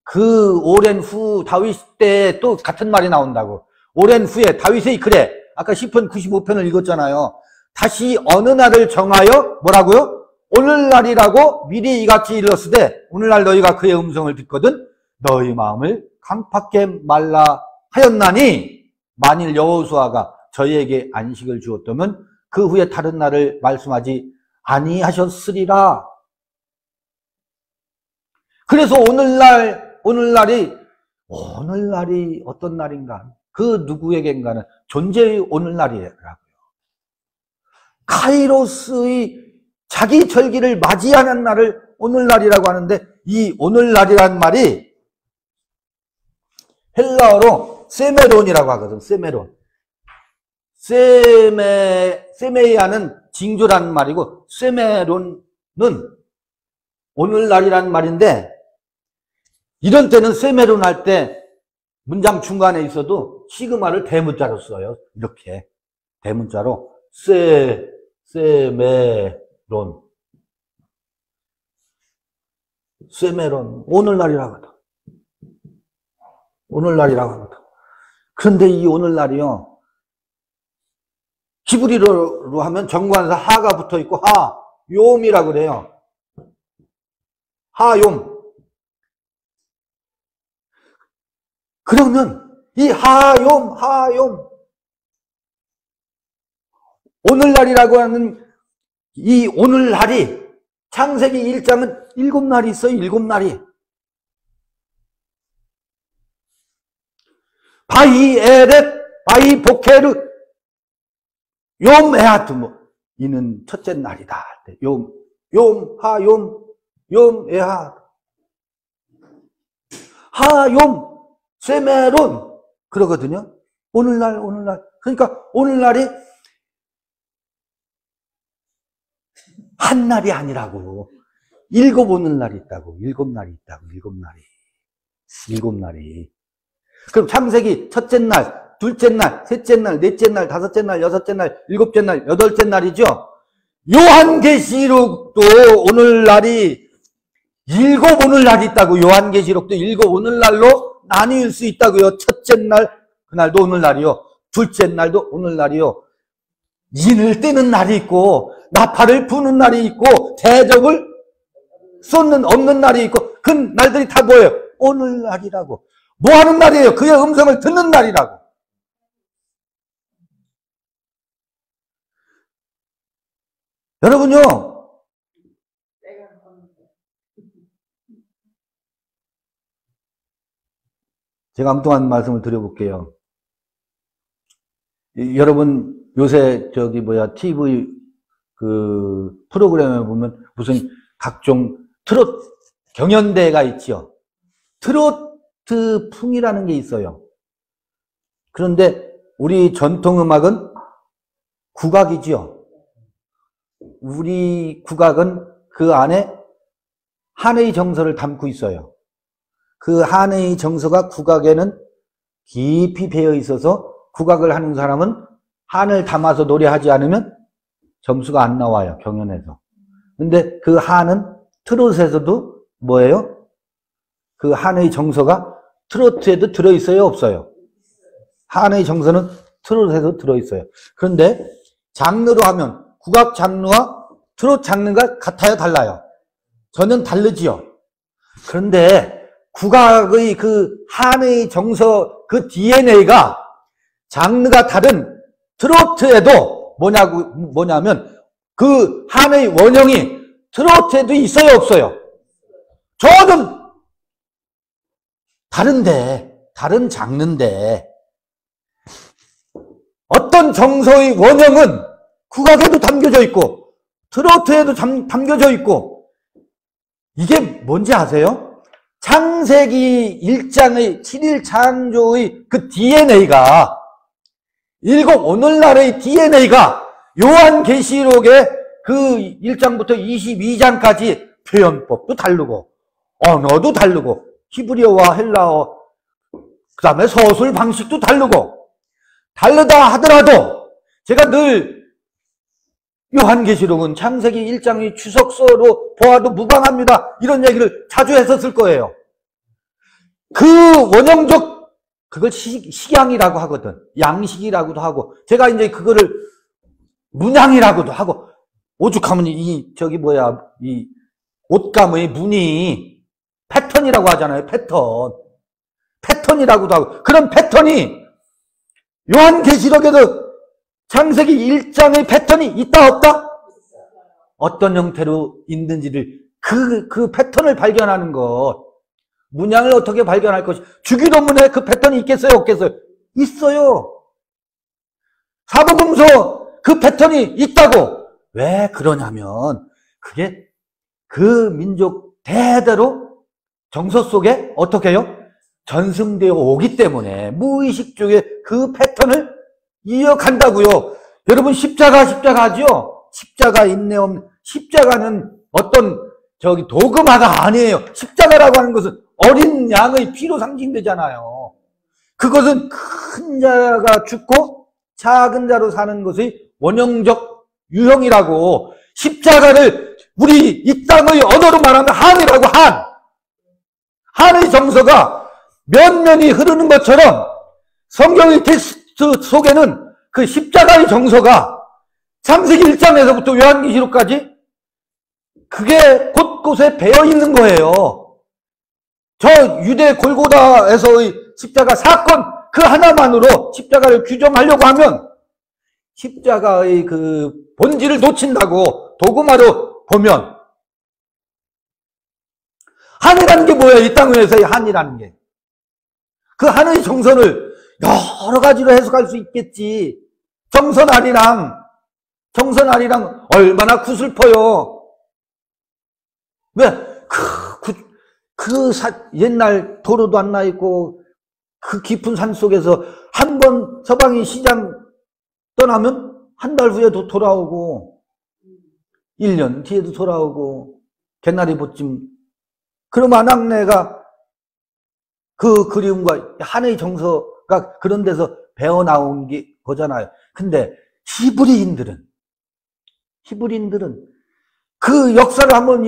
그 오랜 후 다윗 때 또 같은 말이 나온다고. 오랜 후에 다윗의 글에 아까 시편 95편을 읽었잖아요. 다시 어느 날을 정하여 뭐라고요? 오늘날이라고 미리 이같이 일렀으되 오늘날 너희가 그의 음성을 듣거든 너희 마음을 강팍게 말라 하였나니 만일 여호수아가 저희에게 안식을 주었다면 그 후에 다른 날을 말씀하지 아니하셨으리라. 그래서 오늘날이 어떤 날인가? 그 누구에겐가는 존재의 오늘날이라고요. 카이로스의 자기 절기를 맞이하는 날을 오늘날이라고 하는데 이 오늘날이란 말이 헬라어로 세메론이라고 하거든. 세메론. 세메이아는 징조라는 말이고 세메론은 오늘날이라는 말인데 이런 때는 세메론 할 때 문장 중간에 있어도 시그마를 대문자로 써요. 이렇게 대문자로 세메론 오늘날이라고 하다. 오늘날이라고 합니다. 그런데 이 오늘날이요. 히브리어로 하면 정관사 하가 붙어 있고 하욤이라고 그래요. 하욤. 그러면 이 하욤 오늘날이라고 하는 이 오늘날이 창세기 1장은 7날이 있어요. 7날이. 바이에렛 바이보케르 욤에하트 이는 첫째 날이다. 욤에하 하욤 세메론 그러거든요. 오늘날 그러니까 오늘날이 한 날이 아니라고 7 오늘날이 있다고 7날이 있다고 7날이 그럼 창세기 첫째 날 둘째 날, 셋째 날, 넷째 날, 다섯째 날, 여섯째 날, 일곱째 날, 여덟째 날이죠. 요한계시록도 오늘날이 7 오늘날이 있다고. 요한계시록도 7 오늘날로 나뉠 수 있다고요. 첫째 날, 그날도 오늘날이요. 둘째 날도 오늘날이요. 인을 떼는 날이 있고 나팔을 부는 날이 있고 대접을 쏟는 없는 날이 있고 그 날들이 다 뭐예요? 오늘날이라고. 뭐 하는 날이에요? 그의 음성을 듣는 날이라고. 여러분요, 제가 엉뚱한 말씀을 드려볼게요. 여러분, 요새 TV 그 프로그램에 보면 무슨 각종 트로트 경연대회가 있죠. 트로트 풍이라는 게 있어요. 그런데 우리 전통음악은 국악이죠. 우리 국악은 그 안에 한의 정서를 담고 있어요. 그 한의 정서가 국악에는 깊이 배어 있어서 국악을 하는 사람은 한을 담아서 노래하지 않으면 점수가 안 나와요. 경연에서. 근데 그 한은 트로트에서도 뭐예요? 그 한의 정서가 트로트에도 들어있어요? 없어요? 한의 정서는 트로트에도 들어있어요. 그런데 장르로 하면 국악 장르와 트로트 장르가 같아요? 달라요? 전혀 다르지요. 그런데 국악의 그 한의 정서 그 DNA가 장르가 다른 트로트에도 뭐냐면 그 한의 원형이 트로트에도 있어요? 없어요? 저는 다른 장르인데 어떤 정서의 원형은 국악에도 담겨져 있고 트로트에도 담겨져 있고 이게 뭔지 아세요? 창세기 1장의 7일 창조의 그 DNA가 7 오늘날의 DNA가 요한계시록의 그 1장부터 22장까지 표현법도 다르고 언어도 다르고 히브리어와 헬라어 그 다음에 서술 방식도 다르고 다르다 하더라도 제가 늘 요한계시록은 창세기 1장의 추석서로 보아도 무방합니다. 이런 얘기를 자주 했었을 거예요. 그 원형적 그걸 식양이라고 하거든. 양식이라고도 하고 제가 이제 그거를 문양이라고도 하고 오죽하면 이 옷감의 무늬 패턴이라고 하잖아요. 패턴이라고도 하고 그런 패턴이 요한계시록에도 창세기 1장의 패턴이 있다 없다? 어떤 형태로 있는지를 그 패턴을 발견하는 것 문양을 어떻게 발견할 것이 주기도문에 그 패턴이 있겠어요? 없겠어요? 있어요. 사복음서 그 패턴이 있다고. 왜 그러냐면 그게 그 민족 대대로 정서 속에 어떻게 해요? 전승되어 오기 때문에 무의식 중에 그 패턴을 이어간다고요. 여러분 십자가죠? 십자가 인내 없는, 십자가는 어떤 도금화가 아니에요. 십자가라고 하는 것은 어린 양의 피로 상징되잖아요. 그것은 큰 자가 죽고 작은 자로 사는 것의 원형적 유형이라고. 십자가를 우리 이 땅의 언어로 말하면 한이라고. 한의 정서가 면면이 흐르는 것처럼 성경의 텍스트 속에는 그 십자가의 정서가 창세기 1장에서부터 요한계시록까지 그게 곳곳에 배어 있는 거예요. 저 유대 골고다에서의 십자가 사건 그 하나만으로 십자가를 규정하려고 하면 십자가의 그 본질을 놓친다고. 도구마로 보면 한이라는 게 뭐예요? 이 땅 위에서의 한이라는 게. 그 한의 정선을 여러 가지로 해석할 수 있겠지. 정선아리랑 얼마나 구슬퍼요. 왜? 옛날 도로도 안 나 있고 그 깊은 산 속에서 한 번 서방이 시장 떠나면 한 달 후에도 돌아오고 1년 뒤에도 돌아오고 개나리 보찜. 그럼 아낙네가 그 그리움과 한의 정서가 그런 데서 배어나온 게 거잖아요. 근데 히브리인들은 그 역사를 한번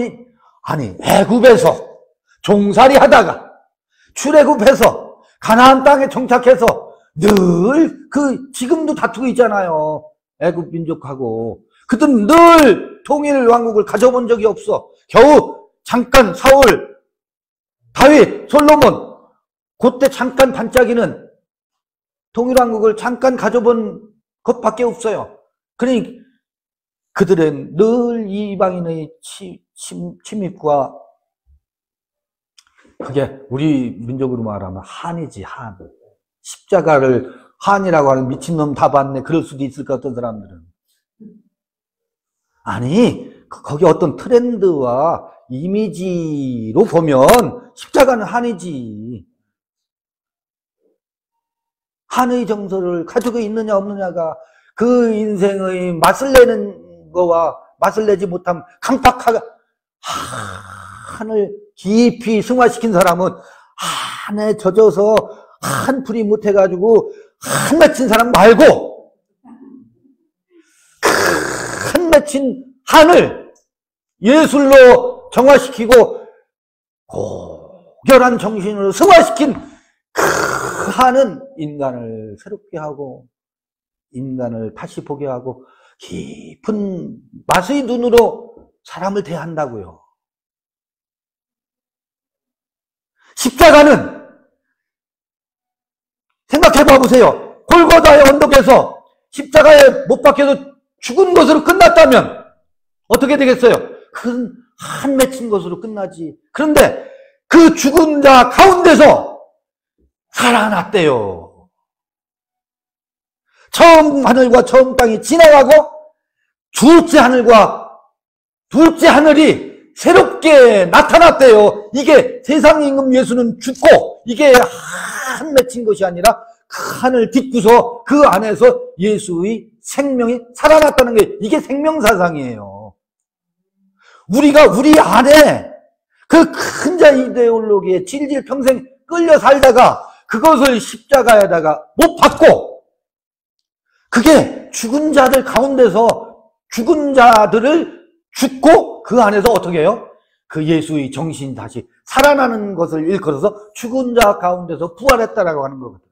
애굽에서 종살이 하다가 출애굽해서 가나안 땅에 정착해서 늘 지금도 다투고 있잖아요. 애굽 민족하고. 그들은 늘 통일 왕국을 가져본 적이 없어. 겨우 잠깐 사울, 다윗, 솔로몬 그때 잠깐 반짝이는 통일 왕국을 잠깐 가져본 것밖에 없어요. 그러니 그들은 늘 이방인의 침입과 그게 우리 민족으로 말하면 한이지, 한. 십자가를 한이라고 하는 미친놈 다 봤네. 그럴 수도 있을 것 같은 사람들은. 아니, 거기 어떤 트렌드와 이미지로 보면 십자가는 한이지. 한의 정서를 가지고 있느냐 없느냐가 그 인생의 맛을 내는 거와 맛을 내지 못하면 강팍하게 한을 깊이 승화시킨 사람은 한에 젖어서 한 풀이 못해가지고 한 맺힌 사람 말고 한 맺힌 한을 예술로 정화시키고 고결한 정신으로 승화시킨 그 한은 인간을 새롭게 하고 인간을 다시 보게 하고 깊은 맛의 눈으로 사람을 대한다고요. 십자가는 생각해봐 보세요. 골고다의 언덕에서 십자가에 못 박혀서 죽은 것으로 끝났다면 어떻게 되겠어요? 큰 한 맺힌 것으로 끝나지. 그런데 그 죽은 자 가운데서 살아났대요. 처음 하늘과 처음 땅이 지나가고 둘째 하늘과 둘째 하늘이 새롭게 나타났대요. 이게 세상 임금 예수는 죽고 이게 한 맺힌 것이 아니라 하늘 딛고서 그 안에서 예수의 생명이 살아났다는 게 이게 생명사상이에요. 우리가 우리 안에 그 큰 자 이데올로기에 질질 평생 끌려 살다가 그것을 십자가에다가 못 받고 그게 죽은 자들 가운데서 죽은 자들을 죽고 그 안에서 어떻게 해요? 그 예수의 정신이 다시 살아나는 것을 일컬어서 죽은 자 가운데서 부활했다라고 하는 거거든요.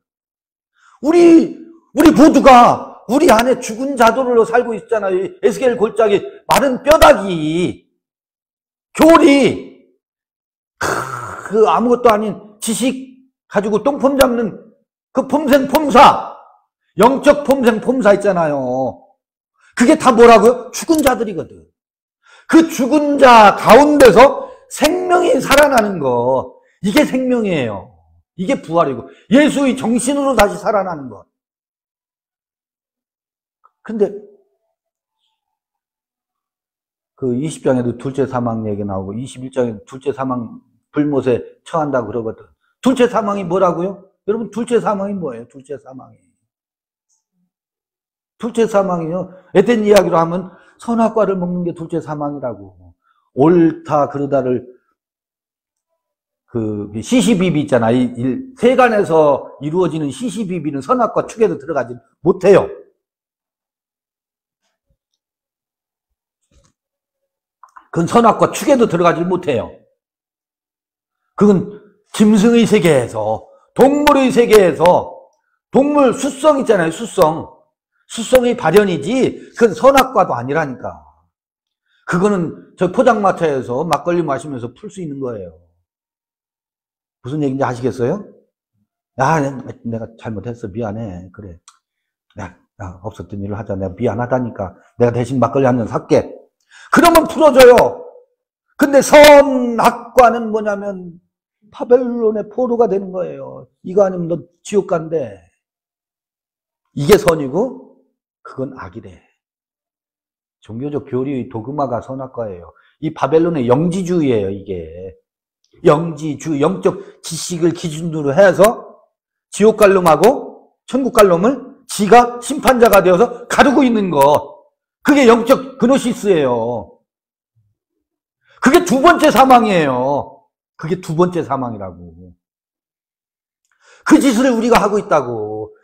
우리 모두가 우리 안에 죽은 자들로 살고 있잖아요. 에스겔 골짜기 마른 뼈다귀 교리 그 아무것도 아닌 지식 가지고 똥폼 잡는 그 폼생폼사 영적 폼생폼사 있잖아요. 그게 다 뭐라고요? 죽은 자들이거든. 그 죽은 자 가운데서 생명이 살아나는 거 이게 생명이에요. 이게 부활이고 예수의 정신으로 다시 살아나는 것. 근데 그 20장에도 둘째 사망 얘기 나오고 21장에도 둘째 사망 불못에 처한다 그러거든. 둘째 사망이 뭐라고요? 여러분, 둘째 사망이 뭐예요? 둘째 사망이. 둘째 사망이요. 에덴 이야기로 하면 선악과를 먹는 게 둘째 사망이라고. 옳다 그르다를 그 시시비비 있잖아. 이 세간에서 이루어지는 시시비비는 선악과 축에도 들어가지 못해요. 그건 선악과 축에도 들어가지 못해요. 그건 짐승의 세계에서, 동물의 세계에서, 동물 수성 있잖아요. 수성의 발현이지 그건 선악과도 아니라니까. 그거는 저 포장마차에서 막걸리 마시면서 풀 수 있는 거예요. 무슨 얘기인지 아시겠어요? 야, 내가 잘못했어. 미안해. 그래. 야, 없었던 일을 하자. 내가 미안하다니까. 내가 대신 막걸리 한 잔 살게. 그러면 풀어줘요. 근데 선악과는 뭐냐면 바벨론의 포로가 되는 거예요. 이거 아니면 너 지옥 간대. 이게 선이고 그건 악이래. 종교적 교리의 도그마가 선악과예요. 이 바벨론의 영지주의예요. 이게 영지주, 영적 지식을 기준으로 해서 지옥 갈 놈하고 천국 갈 놈을 지가 심판자가 되어서 가르고 있는 것. 그게 영적 그노시스예요. 그게 두 번째 사망이에요. 그게 두 번째 사망이라고. 그 짓을 우리가 하고 있다고.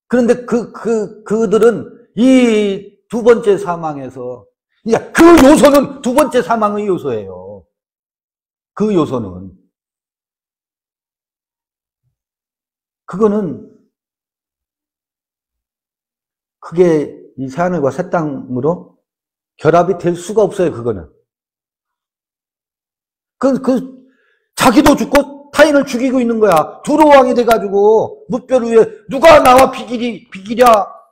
그런데 그들은 이 두 번째 사망에서, 그러니까 그 요소는 두 번째 사망의 요소예요. 그 요소는. 그게 이 새하늘과 새 땅으로 결합이 될 수가 없어요, 그거는. 자기도 죽고 타인을 죽이고 있는 거야. 두로왕이 돼가지고, 뭇별 위에 누가 나와 비기랴.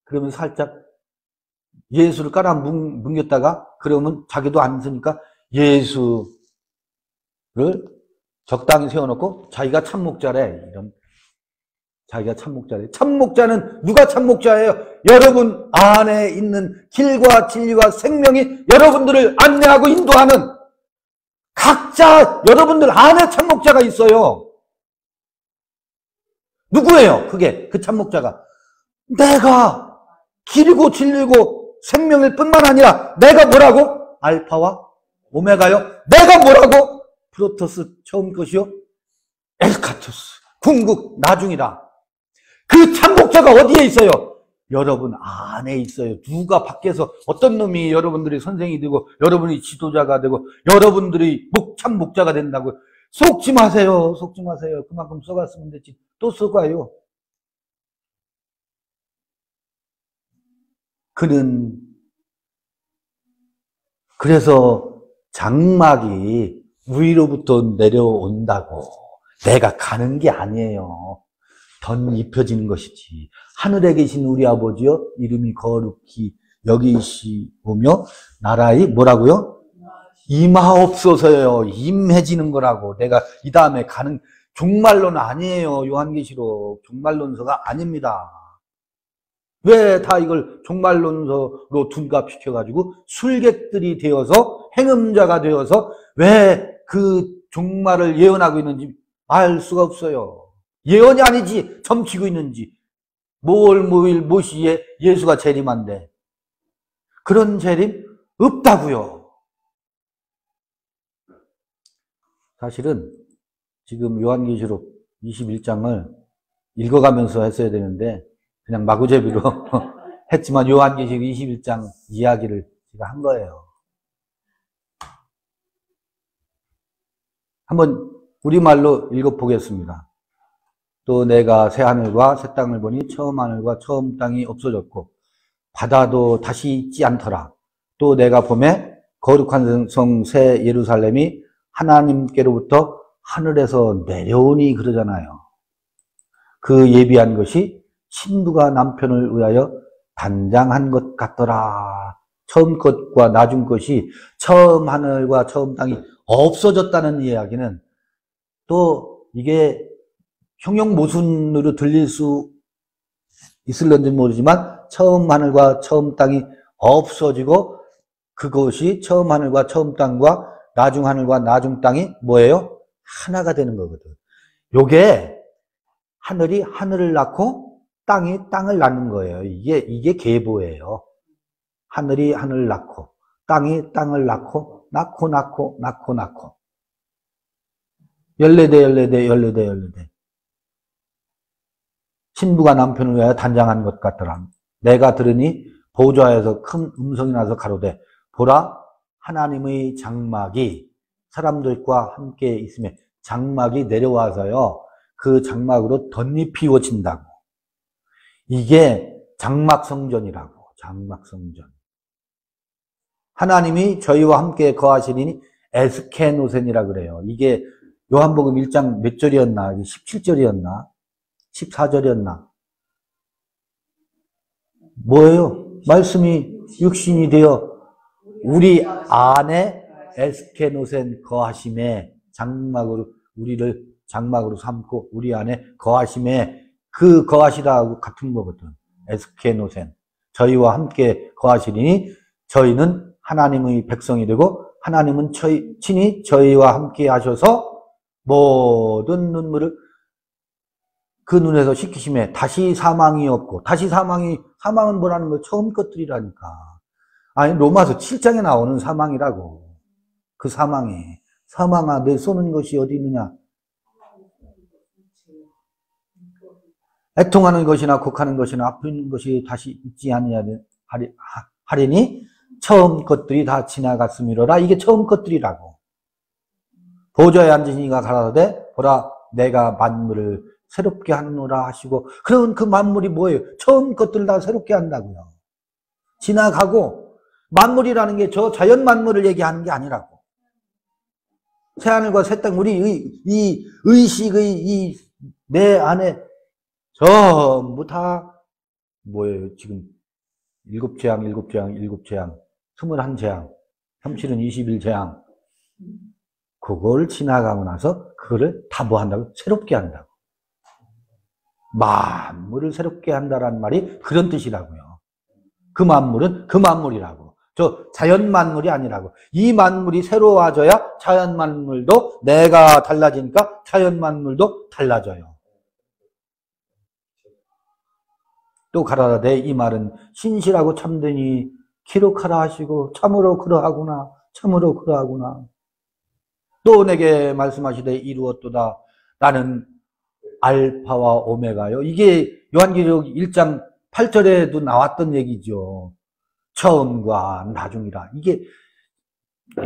그러면 살짝 예수를 깔아 뭉겼다가, 그러면 자기도 안 쓰니까 예수를 적당히 세워놓고 자기가 참목자래. 이런. 자기가 참목자래. 참목자는 누가 참목자예요? 여러분 안에 있는 길과 진리와 생명이 여러분들을 안내하고 인도하는 각자 여러분들 안에 참목자가 있어요. 누구예요? 그게 그 참목자가. 내가 길이고 진리고 생명일 뿐만 아니라 내가 뭐라고? 알파와 오메가요. 내가 뭐라고? 프로토스 처음 것이요. 엘카토스 궁극 나중이라. 그 참목자가 어디에 있어요? 여러분 안에 있어요. 누가 밖에서 어떤 놈이 여러분들이 선생이 되고 여러분이 지도자가 되고 여러분들이 참목자가 된다고. 속지 마세요. 속지 마세요. 그만큼 썩었으면 됐지. 또 썩어요. 그래서 장막이 위로부터 내려온다고. 내가 가는 게 아니에요. 덧입혀지는 것이지. 하늘에 계신 우리 아버지여 이름이 거룩히 여기시오며 나라의 뭐라고요? 임하옵소서요. 임해지는 거라고. 내가 이 다음에 가는 종말론은 아니에요. 요한계시록 종말론서가 아닙니다. 왜 다 이걸 종말론서로 둔갑시켜가지고 술객들이 되어서 행음자가 되어서 왜 그 종말을 예언하고 있는지 알 수가 없어요. 예언이 아니지 점치고 있는지. 모시에 예수가 재림한데 그런 재림 없다고요. 사실은 지금 요한계시록 21장을 읽어가면서 했어야 되는데 그냥 마구잡이로 했지만 요한계시록 21장 이야기를 제가 한 거예요. 한번 우리말로 읽어보겠습니다. 또 내가 새 하늘과 새 땅을 보니 처음 하늘과 처음 땅이 없어졌고 바다도 다시 있지 않더라. 또 내가 보매 거룩한 성 새 예루살렘이 하나님께로부터 하늘에서 내려오니 그러잖아요. 그 예비한 것이 신부가 남편을 위하여 단장한 것 같더라. 처음 것과 나중 것이 처음 하늘과 처음 땅이 없어졌다는 이야기는 또 이게 형용모순으로 들릴 수 있을런지 모르지만 처음 하늘과 처음 땅이 없어지고 그것이 처음 하늘과 처음 땅과 나중 하늘과 나중 땅이 뭐예요? 하나가 되는 거거든. 요게 하늘이 하늘을 낳고 땅이 땅을 낳는 거예요. 이게 계보예요. 하늘이 하늘을 낳고 땅이 땅을 낳고 낳고 14대. 신부가 남편을 위하여 단장한 것 같더라. 내가 들으니 보좌에서 큰 음성이 나서 가로되 보라 하나님의 장막이 사람들과 함께 있으며 장막이 내려와서요. 그 장막으로 덧입히워진다고. 이게 장막성전이라고. 장막성전. 하나님이 저희와 함께 거하시리니 에스케노센이라 그래요. 이게 요한복음 1장 몇 절이었나? 17절이었나? 14절이었나? 뭐예요? 말씀이 육신이 되어 우리 안에 에스케노센 거하심에 우리를 장막으로 삼고 우리 안에 거하심에 그 거하시라고 같은 거거든. 에스케노센. 저희와 함께 거하시리니 저희는 하나님의 백성이 되고 하나님은 친히 저희와 함께 하셔서 모든 눈물을 그 눈에서 씻기심에 다시 사망이 없고 사망은 뭐라는 거예요? 처음 것들이라니까. 아니 로마서 7장에 나오는 사망이라고. 그 사망아 내 쏘는 것이 어디 있느냐? 애통하는 것이나 곡하는 것이나 아픈 것이 다시 있지 하리니 처음 것들이 다 지나갔음이로라. 이게 처음 것들이라고. 보좌에 앉으신 이가 가라사대 보라 내가 만물을 새롭게 하노라 하시고 그런 그 만물이 뭐예요? 처음 것들을 다 새롭게 한다고요. 지나가고 만물이라는 게 저 자연 만물을 얘기하는 게 아니라고. 새하늘과 새 땅 우리 이 의식의 내 안에 전부 다 뭐예요? 지금 7재앙, 21재앙, 현실은 21재앙. 그걸 지나가고 나서 그거를 다 뭐 한다고? 새롭게 한다고. 만물을 새롭게 한다라는 말이 그런 뜻이라고요. 그 만물은 그 만물이라고. 저 자연 만물이 아니라고. 이 만물이 새로워져야 자연 만물도 내가 달라지니까 자연 만물도 달라져요. 또 가라사대 이 말은 신실하고 참되니 기록하라 하시고 참으로 그러하구나. 또 내게 말씀하시되 이루었도다. 나는 알파와 오메가요. 이게 요한계시록 1장 8절에도 나왔던 얘기죠. 처음과 나중이라. 이게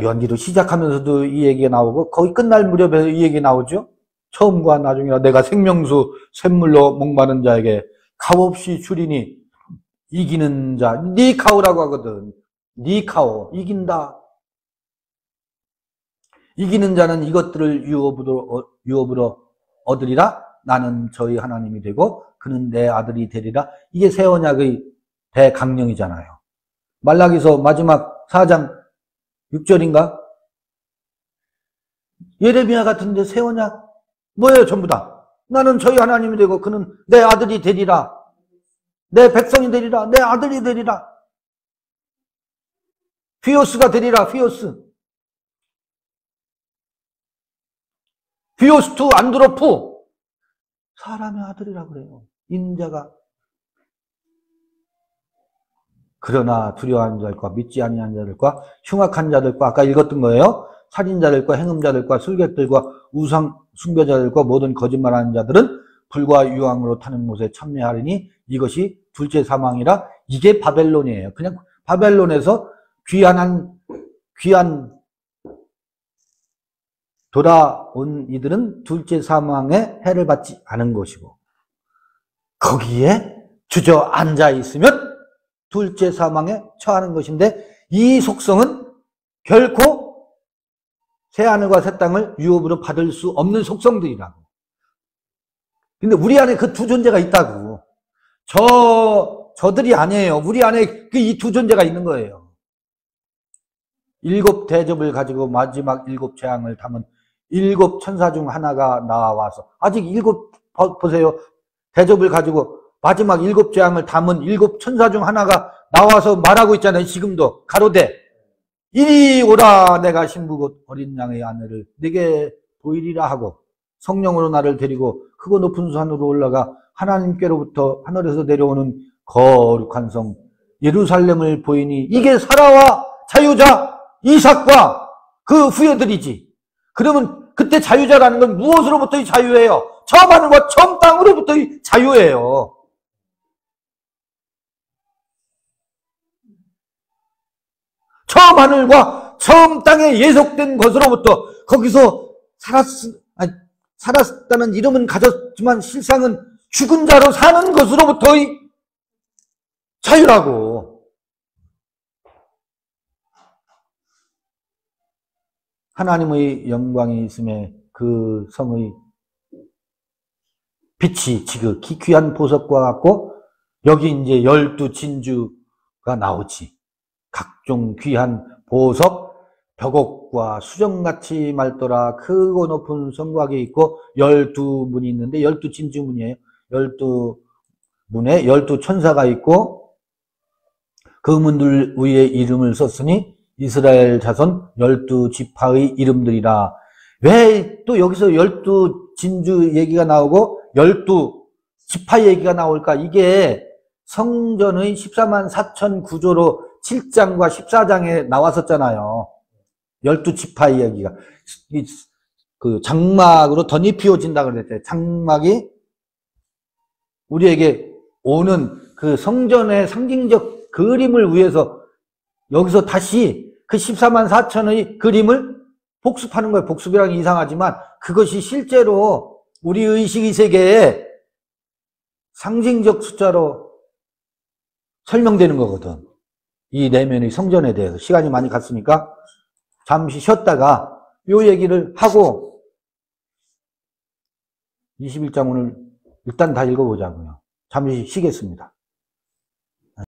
요한계시록 시작하면서도 이 얘기가 나오고 거기 끝날 무렵에 이 얘기 나오죠. 처음과 나중이라. 내가 생명수 샘물로 목마른 자에게 값없이 주리니 이기는 자. 니카오라고 하거든. 니카오. 이긴다. 이기는 자는 이것들을 유업으로 얻으리라. 나는 저희 하나님이 되고 그는 내 아들이 되리라. 이게 새 언약의 대강령이잖아요. 말라기서 마지막 4장 6절인가? 예레미야 같은데 새 언약 뭐예요? 전부 다. 나는 저희 하나님이 되고 그는 내 아들이 되리라. 내 백성이 되리라. 내 아들이 되리라. 피오스가 되리라. 피오스투 안드로프. 사람의 아들이라 그래요. 인자가. 그러나 두려워하는 자들과 믿지 아니하는 자들과 흉악한 자들과 아까 읽었던 거예요. 살인자들과 행음자들과 술객들과 우상 숭배자들과 모든 거짓말하는 자들은 불과 유황으로 타는 못에 참여하리니 이것이 둘째 사망이라. 이게 바벨론이에요. 그냥 바벨론에서 귀한 돌아온 이들은 둘째 사망의 해를 받지 않은 것이고 거기에 주저앉아 있으면 둘째 사망에 처하는 것인데 이 속성은 결코 새하늘과 새 땅을 유업으로 받을 수 없는 속성들이라고. 근데 우리 안에 그 두 존재가 있다고. 저들이 아니에요. 우리 안에 그 이 두 존재가 있는 거예요. 7 대접을 가지고 마지막 7 재앙을 담은 7 천사 중 하나가 나와서 아직 7 보세요. 대접을 가지고 마지막 7재앙을 담은 7천사 중 하나가 나와서 말하고 있잖아요. 지금도 가로되 이리 오라, 내가 신부 곧 어린 양의 아내를 네게 보이리라 하고 성령으로 나를 데리고 크고 높은 산으로 올라가 하나님께로부터 하늘에서 내려오는 거룩한 성 예루살렘을 보이니 이게 살아와 자유자 이삭과 그 후예들이지. 그러면 그때 자유자라는 건 무엇으로부터의 자유예요? 처음 하늘과 처음 땅으로부터의 자유예요. 처음 하늘과 처음 땅에 예속된 것으로부터 거기서 살았다는 이름은 가졌지만 실상은 죽은 자로 사는 것으로부터의 자유라고. 하나님의 영광이 있음에 그 성의 빛이 지극히 귀한 보석과 같고 여기 이제 12진주가 나오지. 각종 귀한 보석, 벽옥과 수정같이 맑더라. 크고 높은 성곽이 있고 12문이 있는데 12진주문이에요. 12문에 12천사가 있고 그 문들 위에 이름을 썼으니 이스라엘 자손 12지파의 이름들이라. 왜 또 여기서 12진주 얘기가 나오고 12지파 얘기가 나올까? 이게 성전의 14만 4천 구조로 7장과 14장에 나왔었잖아요. 12지파 이야기가. 그 장막으로 덧입혀진다고 그랬대요. 장막이 우리에게 오는 그 성전의 상징적 그림을 위해서 여기서 다시 그 14만 4천의 그림을 복습하는 거예요. 복습이라는 게 이상하지만 그것이 실제로 우리 의식의 세계에 상징적 숫자로 설명되는 거거든. 이 내면의 성전에 대해서. 시간이 많이 갔으니까 잠시 쉬었다가 요 얘기를 하고 21장 오늘 일단 다 읽어보자고요. 잠시 쉬겠습니다.